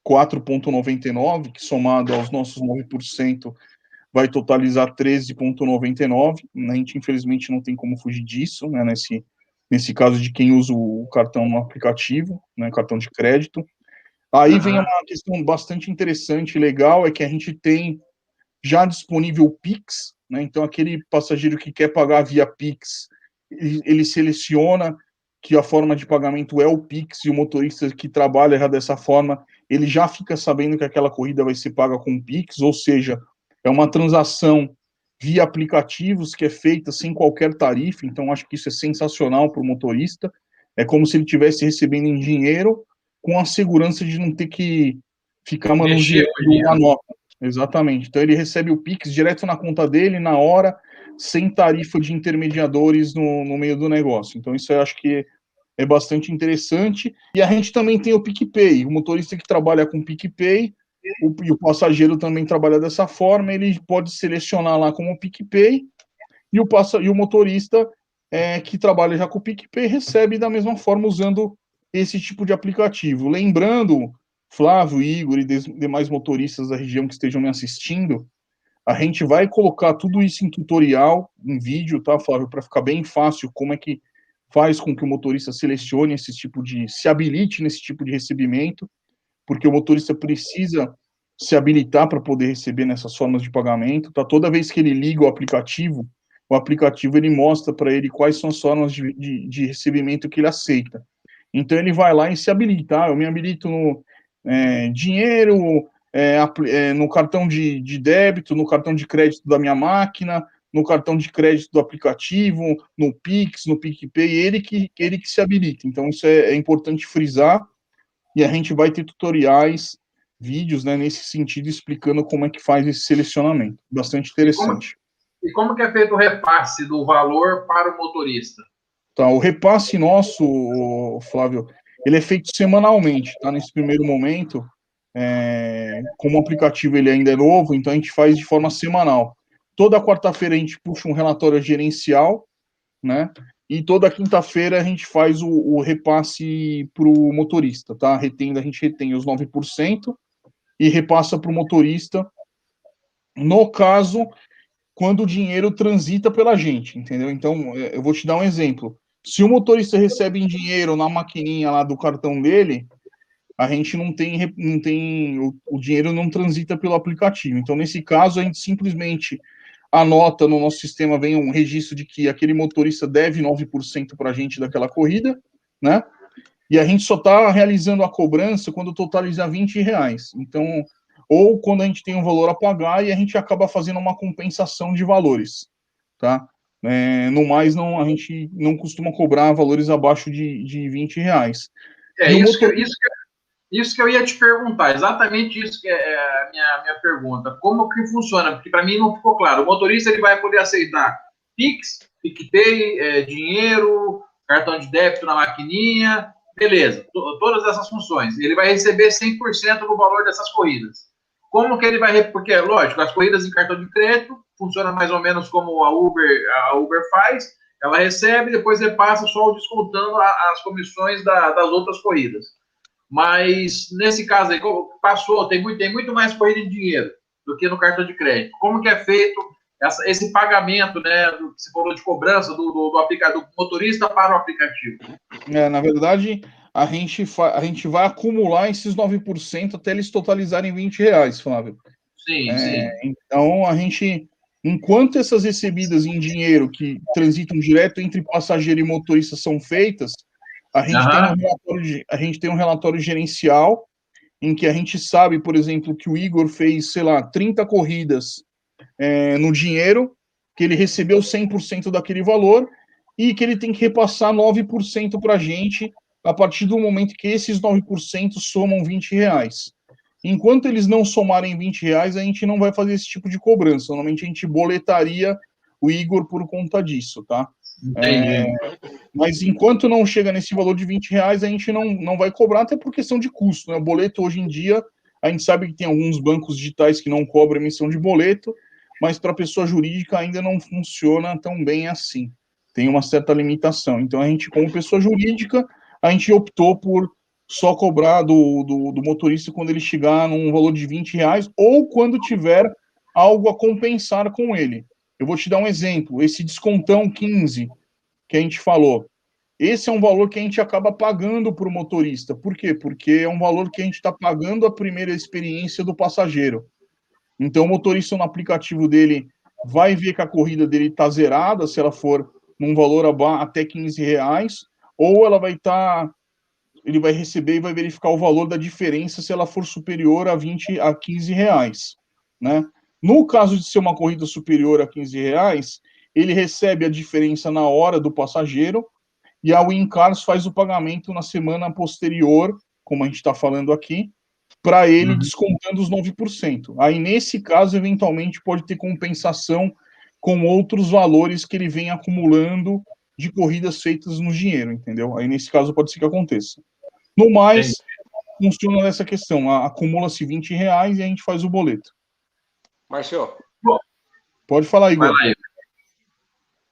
4,99, que somado aos nossos 9%, vai totalizar 13,99. A gente, infelizmente, não tem como fugir disso, né, nesse caso de quem usa o cartão no aplicativo, né, cartão de crédito. Aí vem uma questão bastante interessante e legal, é que a gente tem já disponível o Pix, né? Então aquele passageiro que quer pagar via Pix, ele seleciona que a forma de pagamento é o Pix, e o motorista que trabalha já dessa forma, ele já fica sabendo que aquela corrida vai ser paga com Pix, ou seja, é uma transação via aplicativos que é feita sem qualquer tarifa, então acho que isso é sensacional para o motorista, é como se ele estivesse recebendo em dinheiro, com a segurança de não ter que ficar manuseando a nota. Exatamente. Então ele recebe o Pix direto na conta dele, na hora, sem tarifa de intermediadores no meio do negócio. Então isso eu acho que é bastante interessante. E a gente também tem o PicPay. O motorista que trabalha com PicPay, e o passageiro também trabalha dessa forma, ele pode selecionar lá como PicPay, e o motorista que trabalha já com o PicPay recebe da mesma forma usando esse tipo de aplicativo. Lembrando, Flávio, Igor e demais motoristas da região que estejam me assistindo, a gente vai colocar tudo isso em tutorial, em vídeo, tá, Flávio, para ficar bem fácil como é que faz com que o motorista selecione se habilite nesse tipo de recebimento, porque o motorista precisa se habilitar para poder receber nessas formas de pagamento, tá? Toda vez que ele liga o aplicativo ele mostra para ele quais são as formas de recebimento que ele aceita. Então ele vai lá e se habilita. Eu me habilito no dinheiro, no cartão de débito, no cartão de crédito da minha máquina, no cartão de crédito do aplicativo, no Pix, no PicPay, ele que se habilita. Então isso é importante frisar, e a gente vai ter tutoriais, vídeos, né, nesse sentido, explicando como é que faz esse selecionamento. Bastante interessante. E como que é feito o repasse do valor para o motorista? Tá, o repasse nosso, Flávio, ele é feito semanalmente, tá? Nesse primeiro momento, como o aplicativo ele ainda é novo, então a gente faz de forma semanal. Toda quarta-feira a gente puxa um relatório gerencial, né? e toda quinta-feira a gente faz o repasse para o motorista, tá? A gente retém os 9% e repassa para o motorista, no caso, quando o dinheiro transita pela gente, entendeu? Então, eu vou te dar um exemplo. Se o motorista recebe em dinheiro na maquininha lá do cartão dele, a gente o dinheiro não transita pelo aplicativo. Então, nesse caso, a gente simplesmente anota no nosso sistema, vem um registro de que aquele motorista deve 9% para a gente daquela corrida, né? E a gente só está realizando a cobrança quando totalizar R$ 20. Então, ou quando a gente tem um valor a pagar e a gente acaba fazendo uma compensação de valores, tá? No mais, não, a gente não costuma cobrar valores abaixo de R$ 20. É E o isso que, motor... isso que eu ia te perguntar, exatamente isso que é a minha pergunta. Como que funciona? Porque para mim não ficou claro. O motorista ele vai poder aceitar Pix, PicPay, dinheiro, cartão de débito na maquininha, beleza, todas essas funções. Ele vai receber 100% do valor dessas corridas. Como que ele vai... Porque, lógico, as corridas em cartão de crédito funcionam mais ou menos como a Uber faz, ela recebe, depois repassa só descontando as comissões das outras corridas. Mas, nesse caso aí, passou, tem muito mais corrida em dinheiro do que no cartão de crédito. Como que é feito esse pagamento, né, do que você falou de cobrança do motorista para o aplicativo? Na verdade, a gente vai acumular esses 9% até eles totalizarem R$ 20, Flávio. Sim. Então, enquanto essas recebidas em dinheiro que transitam direto entre passageiro e motorista são feitas, a gente tem um relatório gerencial em que a gente sabe, por exemplo, que o Igor fez, sei lá, 30 corridas no dinheiro, que ele recebeu 100% daquele valor e que ele tem que repassar 9% para a gente a partir do momento que esses 9% somam R$ 20. Enquanto eles não somarem R$ 20, a gente não vai fazer esse tipo de cobrança. Normalmente a gente boletaria o Igor por conta disso, tá? Entendi. Mas enquanto não chega nesse valor de R$ 20, a gente não vai cobrar, até por questão de custo, né? O boleto, hoje em dia, a gente sabe que tem alguns bancos digitais que não cobram emissão de boleto, mas para pessoa jurídica ainda não funciona tão bem assim. Tem uma certa limitação. Então, a gente, como pessoa jurídica, a gente optou por só cobrar do motorista quando ele chegar num valor de R$ 20 ou quando tiver algo a compensar com ele. Eu vou te dar um exemplo. Esse descontão 15 que a gente falou, esse é um valor que a gente acaba pagando para o motorista. Por quê? Porque é um valor que a gente está pagando a primeira experiência do passageiro. Então, o motorista no aplicativo dele vai ver que a corrida dele está zerada, se ela for num valor até R$ 15, ou ela vai estar... ele vai receber e vai verificar o valor da diferença se ela for superior a R$ 15, né? No caso de ser uma corrida superior a R$ 15, ele recebe a diferença na hora do passageiro e a Wincars faz o pagamento na semana posterior, como a gente está falando aqui, para ele descontando os 9%. Aí, nesse caso, eventualmente, pode ter compensação com outros valores que ele vem acumulando de corridas feitas no dinheiro, entendeu? Aí, nesse caso, pode ser que aconteça. No mais, funciona nessa questão. Acumula-se R$ 20 e a gente faz o boleto. Márcio, Pode falar, Igor. Vai lá, Igor.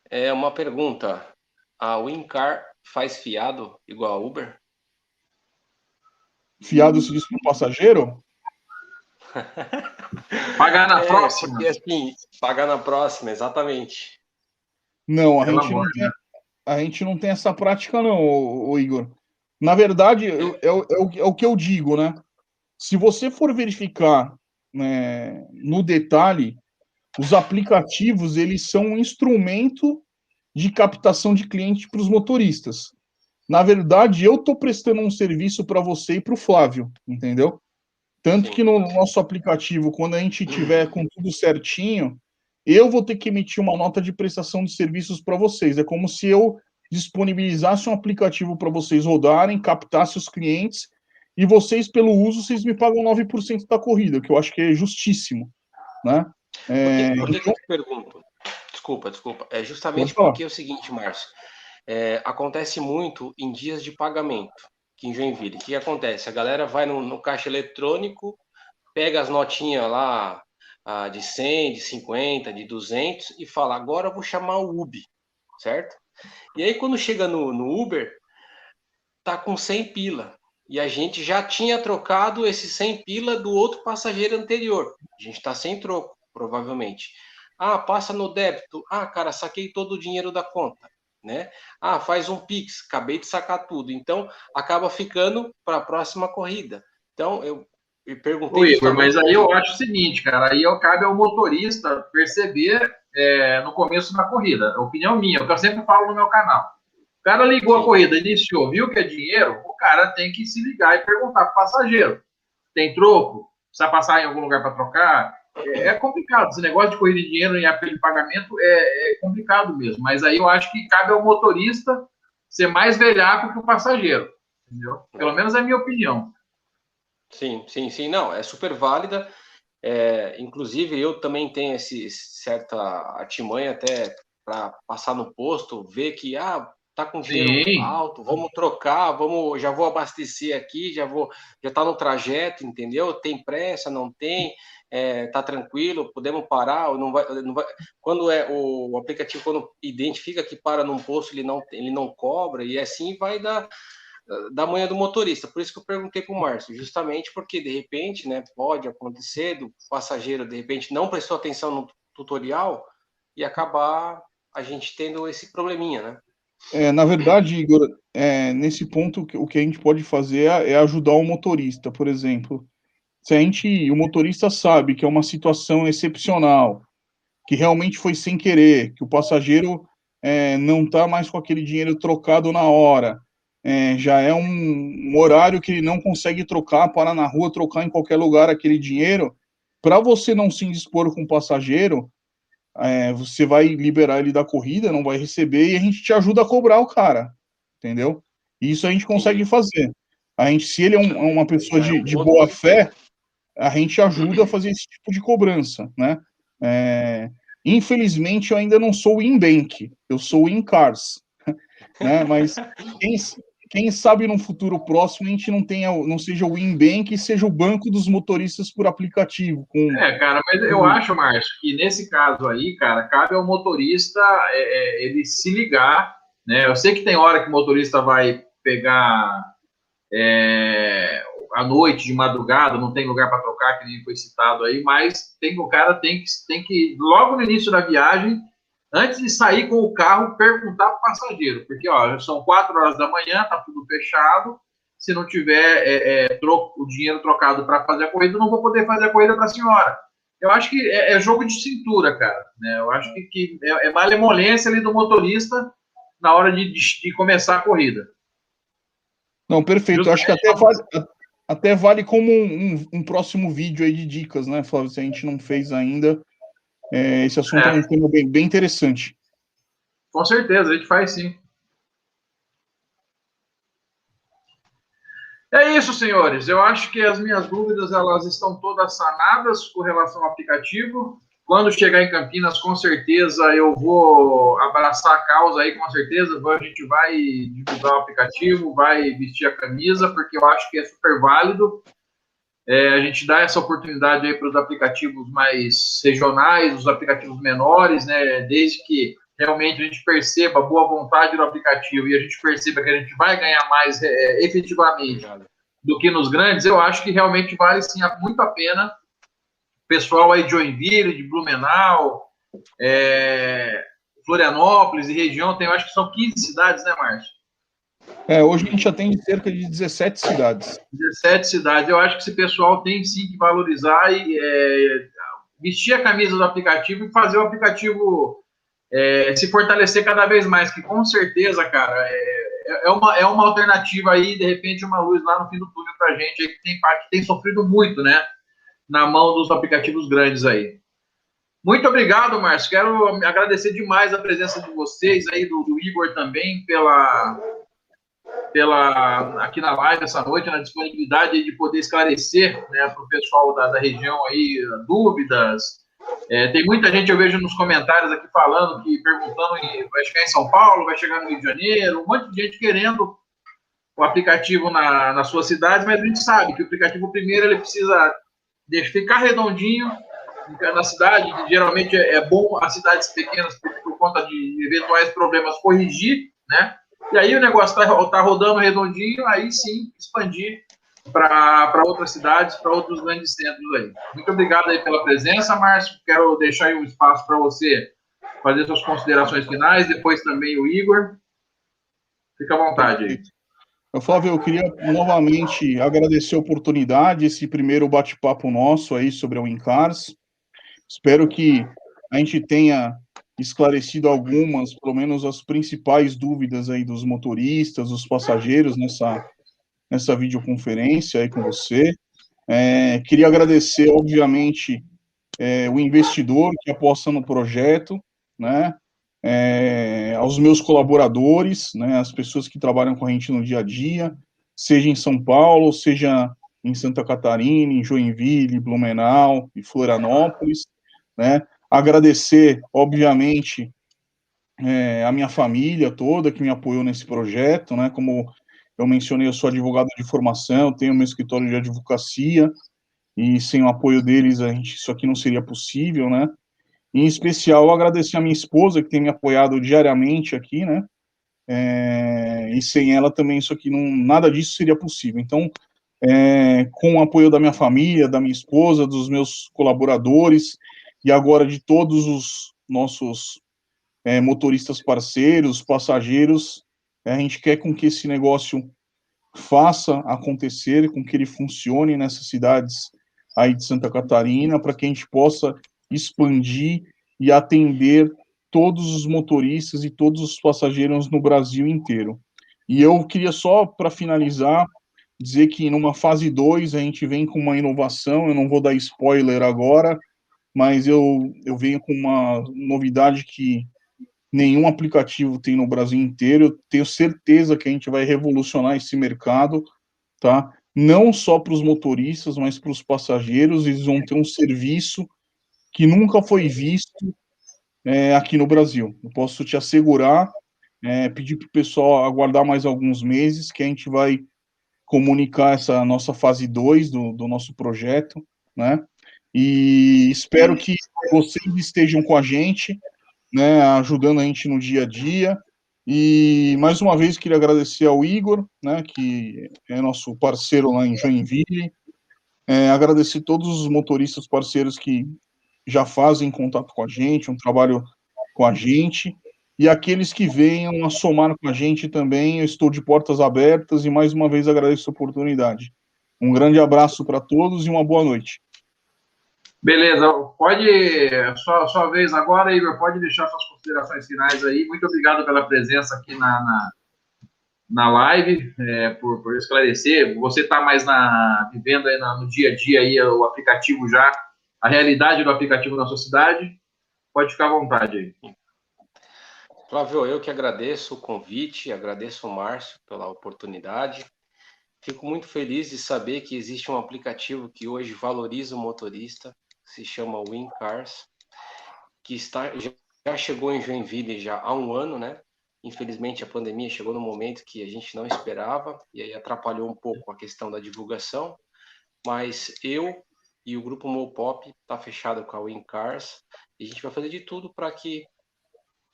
É uma pergunta. A Wincar faz fiado igual a Uber? Fiado se diz para o passageiro? Pagar na próxima. Porque assim, pagar na próxima, exatamente. Não, a gente não tem essa prática, não, o Igor. Na verdade, é o que eu digo, né? Se você for verificar, né, no detalhe, os aplicativos, eles são um instrumento de captação de cliente para os motoristas. Na verdade, eu estou prestando um serviço para você e para o Flávio, entendeu? Tanto que no nosso aplicativo, quando a gente tiver com tudo certinho, eu vou ter que emitir uma nota de prestação de serviços para vocês. É como se eu disponibilizasse um aplicativo para vocês rodarem, captasse os clientes, e vocês, pelo uso, vocês me pagam 9% da corrida, que eu acho que é justíssimo, né? Por que eu te pergunto? Desculpa. É justamente porque é o seguinte, Márcio. Acontece muito em dias de pagamento, aqui em Joinville. O que acontece? A galera vai no caixa eletrônico, pega as notinhas lá de 100, de 50, de 200 e fala, agora eu vou chamar o UB, certo? E aí, quando chega no Uber, tá com 100 pila. E a gente já tinha trocado esse 100 pila do outro passageiro anterior. A gente tá sem troco, provavelmente. Ah, passa no débito. Ah, cara, saquei todo o dinheiro da conta, né? Ah, faz um Pix, acabei de sacar tudo. Então, acaba ficando para a próxima corrida. Então, eu perguntei Ô, Igor, justamente mas aí eu acho o seguinte, cara, aí cabe ao motorista perceber no começo da corrida. É opinião minha, o que eu sempre falo no meu canal. O cara ligou a corrida, iniciou, viu que é dinheiro, o cara tem que se ligar e perguntar para o passageiro: tem troco? Precisa passar em algum lugar para trocar? É complicado. Esse negócio de corrida de dinheiro em apelo de pagamento é complicado mesmo. Mas aí eu acho que cabe ao motorista ser mais velhaco que o passageiro. Entendeu? Pelo menos é a minha opinião. Sim, sim, sim. Não, é super válida. Inclusive, eu também tenho esse certa artimanha até para passar no posto, ver que tá com dinheiro alto, vamos trocar, já vou abastecer aqui, já tá no trajeto, entendeu? Tem pressa, não tem, tá tranquilo, podemos parar, ou não vai. Quando o aplicativo, quando identifica que para num posto, ele não cobra, e assim vai da manhã do motorista. Por isso que eu perguntei para o Márcio, justamente porque, de repente, né, pode acontecer do passageiro, de repente, não prestou atenção no tutorial e acabar a gente tendo esse probleminha, né? Na verdade, Igor, nesse ponto, o que a gente pode fazer é ajudar o motorista, por exemplo. Se o motorista sabe que é uma situação excepcional, que realmente foi sem querer, que o passageiro não está mais com aquele dinheiro trocado na hora, já é um horário que ele não consegue trocar, parar na rua, trocar em qualquer lugar aquele dinheiro, para você não se indispor com o passageiro, você vai liberar ele da corrida, não vai receber, e a gente te ajuda a cobrar o cara, entendeu? Isso a gente consegue fazer. Se ele é uma pessoa de boa fé, a gente ajuda a fazer esse tipo de cobrança, né? Infelizmente, eu ainda não sou o Inbank, eu sou o Incars, né? Mas quem sabe no futuro próximo a gente não seja o Inbank e seja o banco dos motoristas por aplicativo. Cara, mas eu acho, Márcio, que nesse caso aí, cara, cabe ao motorista ele se ligar, né? Eu sei que tem hora que o motorista vai pegar à noite, de madrugada, não tem lugar para trocar, que nem foi citado aí, mas o cara tem que, logo no início da viagem, antes de sair com o carro, perguntar para o passageiro, porque são 4 horas da manhã, tá tudo fechado, se não tiver o dinheiro trocado para fazer a corrida, eu não vou poder fazer a corrida para a senhora. Eu acho que é jogo de cintura, cara, né? Eu acho que é malemolência ali do motorista na hora de começar a corrida. Não, perfeito. Eu acho que até vale como um próximo vídeo aí de dicas, né, Flávio? Se a gente não fez ainda, esse assunto é um tema bem interessante. Com certeza, a gente faz sim. É isso, senhores. Eu acho que as minhas dúvidas elas estão todas sanadas com relação ao aplicativo. Quando chegar em Campinas, com certeza eu vou abraçar a causa aí, com certeza. A gente vai divulgar o aplicativo, vai vestir a camisa, porque eu acho que é super válido. A gente dá essa oportunidade aí para os aplicativos mais regionais, os aplicativos menores, né? Desde que realmente a gente perceba a boa vontade do aplicativo e a gente perceba que a gente vai ganhar mais efetivamente do que nos grandes, eu acho que realmente vale sim muito a pena. Pessoal aí de Joinville, de Blumenau, Florianópolis e região, eu acho que são 15 cidades, né, Márcio? Hoje a gente atende cerca de 17 cidades. 17 cidades. Eu acho que esse pessoal tem sim que valorizar e vestir a camisa do aplicativo e fazer o aplicativo se fortalecer cada vez mais, que com certeza, cara, é uma alternativa aí, de repente, uma luz lá no fim do túnel pra gente aí, que tem sofrido muito, né, na mão dos aplicativos grandes aí. Muito obrigado, Márcio. Quero agradecer demais a presença de vocês aí, do Igor também, aqui na live essa noite, na disponibilidade de poder esclarecer, né, para o pessoal da região aí dúvidas. Tem muita gente, eu vejo nos comentários aqui falando, perguntando vai chegar em São Paulo, vai chegar no Rio de Janeiro, um monte de gente querendo o aplicativo na sua cidade, mas a gente sabe que o aplicativo primeiro ele precisa ficar redondinho, na cidade, geralmente é bom as cidades pequenas, por conta de eventuais problemas, corrigir, né? E aí o negócio tá rodando redondinho, aí sim expandir para outras cidades, para outros grandes centros aí. Muito obrigado aí pela presença, Márcio. Quero deixar aí um espaço para você fazer suas considerações finais, depois também o Igor. Fica à vontade aí. Flávio, eu queria novamente agradecer a oportunidade, esse primeiro bate-papo nosso aí sobre a WinCars. Espero que a gente tenha esclarecido algumas, pelo menos as principais dúvidas aí dos motoristas, dos passageiros nessa videoconferência aí com você. Queria agradecer, obviamente, o investidor que aposta no projeto, né? Aos meus colaboradores, né? As pessoas que trabalham com a gente no dia a dia, seja em São Paulo, seja em Santa Catarina, em Joinville, Blumenau e Florianópolis, né? Agradecer, obviamente, a minha família toda que me apoiou nesse projeto, né? Como eu mencionei, eu sou advogado de formação, tenho meu escritório de advocacia, e sem o apoio deles, isso aqui não seria possível, né? Em especial, agradecer a minha esposa, que tem me apoiado diariamente aqui, né? E sem ela também isso aqui, nada disso seria possível. Então, com o apoio da minha família, da minha esposa, dos meus colaboradores, e agora de todos os nossos motoristas parceiros, passageiros, a gente quer com que esse negócio faça acontecer, com que ele funcione nessas cidades aí de Santa Catarina, para que a gente possa expandir e atender todos os motoristas e todos os passageiros no Brasil inteiro. E eu queria só, para finalizar, dizer que numa fase 2 a gente vem com uma inovação, eu não vou dar spoiler agora, mas eu venho com uma novidade que nenhum aplicativo tem no Brasil inteiro. Eu tenho certeza que a gente vai revolucionar esse mercado, tá? Não só para os motoristas, mas para os passageiros. Eles vão ter um serviço que nunca foi visto aqui no Brasil. Eu posso te assegurar, pedir para o pessoal aguardar mais alguns meses, que a gente vai comunicar essa nossa fase 2 do nosso projeto, né? E espero que vocês estejam com a gente, né, ajudando a gente no dia a dia. E mais uma vez queria agradecer ao Igor, né, que é nosso parceiro lá em Joinville, agradecer todos os motoristas parceiros que já fazem contato com a gente, um trabalho com a gente, e aqueles que venham a somar com a gente também. Eu estou de portas abertas e mais uma vez agradeço a oportunidade. Um grande abraço para todos e uma boa noite. Beleza, pode, sua vez agora, Igor, pode deixar suas considerações finais aí. Muito obrigado pela presença aqui na live, por esclarecer. Você está mais vivendo aí no dia a dia aí o aplicativo já, a realidade do aplicativo na sua cidade. Pode ficar à vontade aí. Flávio, eu que agradeço o convite, agradeço o Márcio pela oportunidade. Fico muito feliz de saber que existe um aplicativo que hoje valoriza o motorista, se chama WinCars, que já chegou em Joinville já há um ano, né? Infelizmente, a pandemia chegou no momento que a gente não esperava, e aí atrapalhou um pouco a questão da divulgação, mas eu e o Grupo Mopop está fechado com a WinCars, e a gente vai fazer de tudo para que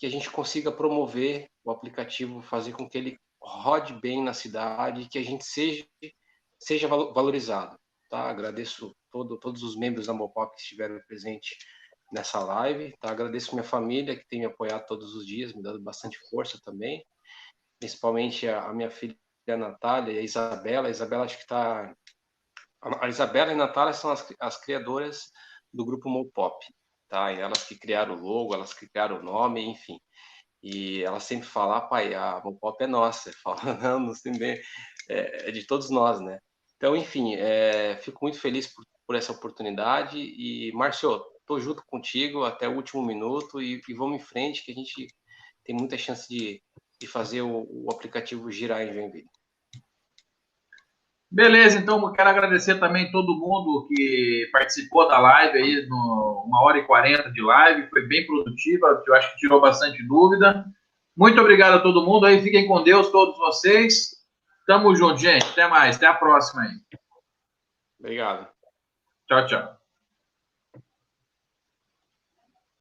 a gente consiga promover o aplicativo, fazer com que ele rode bem na cidade, que a gente seja valorizado. Tá? Agradeço todos os membros da Mopop que estiveram presentes nessa live. Tá? Agradeço minha família, que tem me apoiado todos os dias, me dando bastante força também, principalmente a minha filha a Natália e a Isabela. A Isabela acho que está... A Isabela e a Natália são as criadoras do Grupo Mopop. Tá? E elas que criaram o logo, elas que criaram o nome, enfim. E ela sempre fala, pai, a Mopop é nossa. Eu falo, não tem bem, é de todos nós, né? Então, enfim, fico muito feliz por essa oportunidade. E, Márcio, tô junto contigo até o último minuto e vamos em frente, que a gente tem muita chance de fazer o aplicativo girar em Joinville. Beleza, então quero agradecer também todo mundo que participou da live aí, 1h40 de live, foi bem produtiva, eu acho que tirou bastante dúvida. Muito obrigado a todo mundo aí, fiquem com Deus todos vocês. Tamo junto, gente, até mais, até a próxima aí. Obrigado. Tchau, tchau.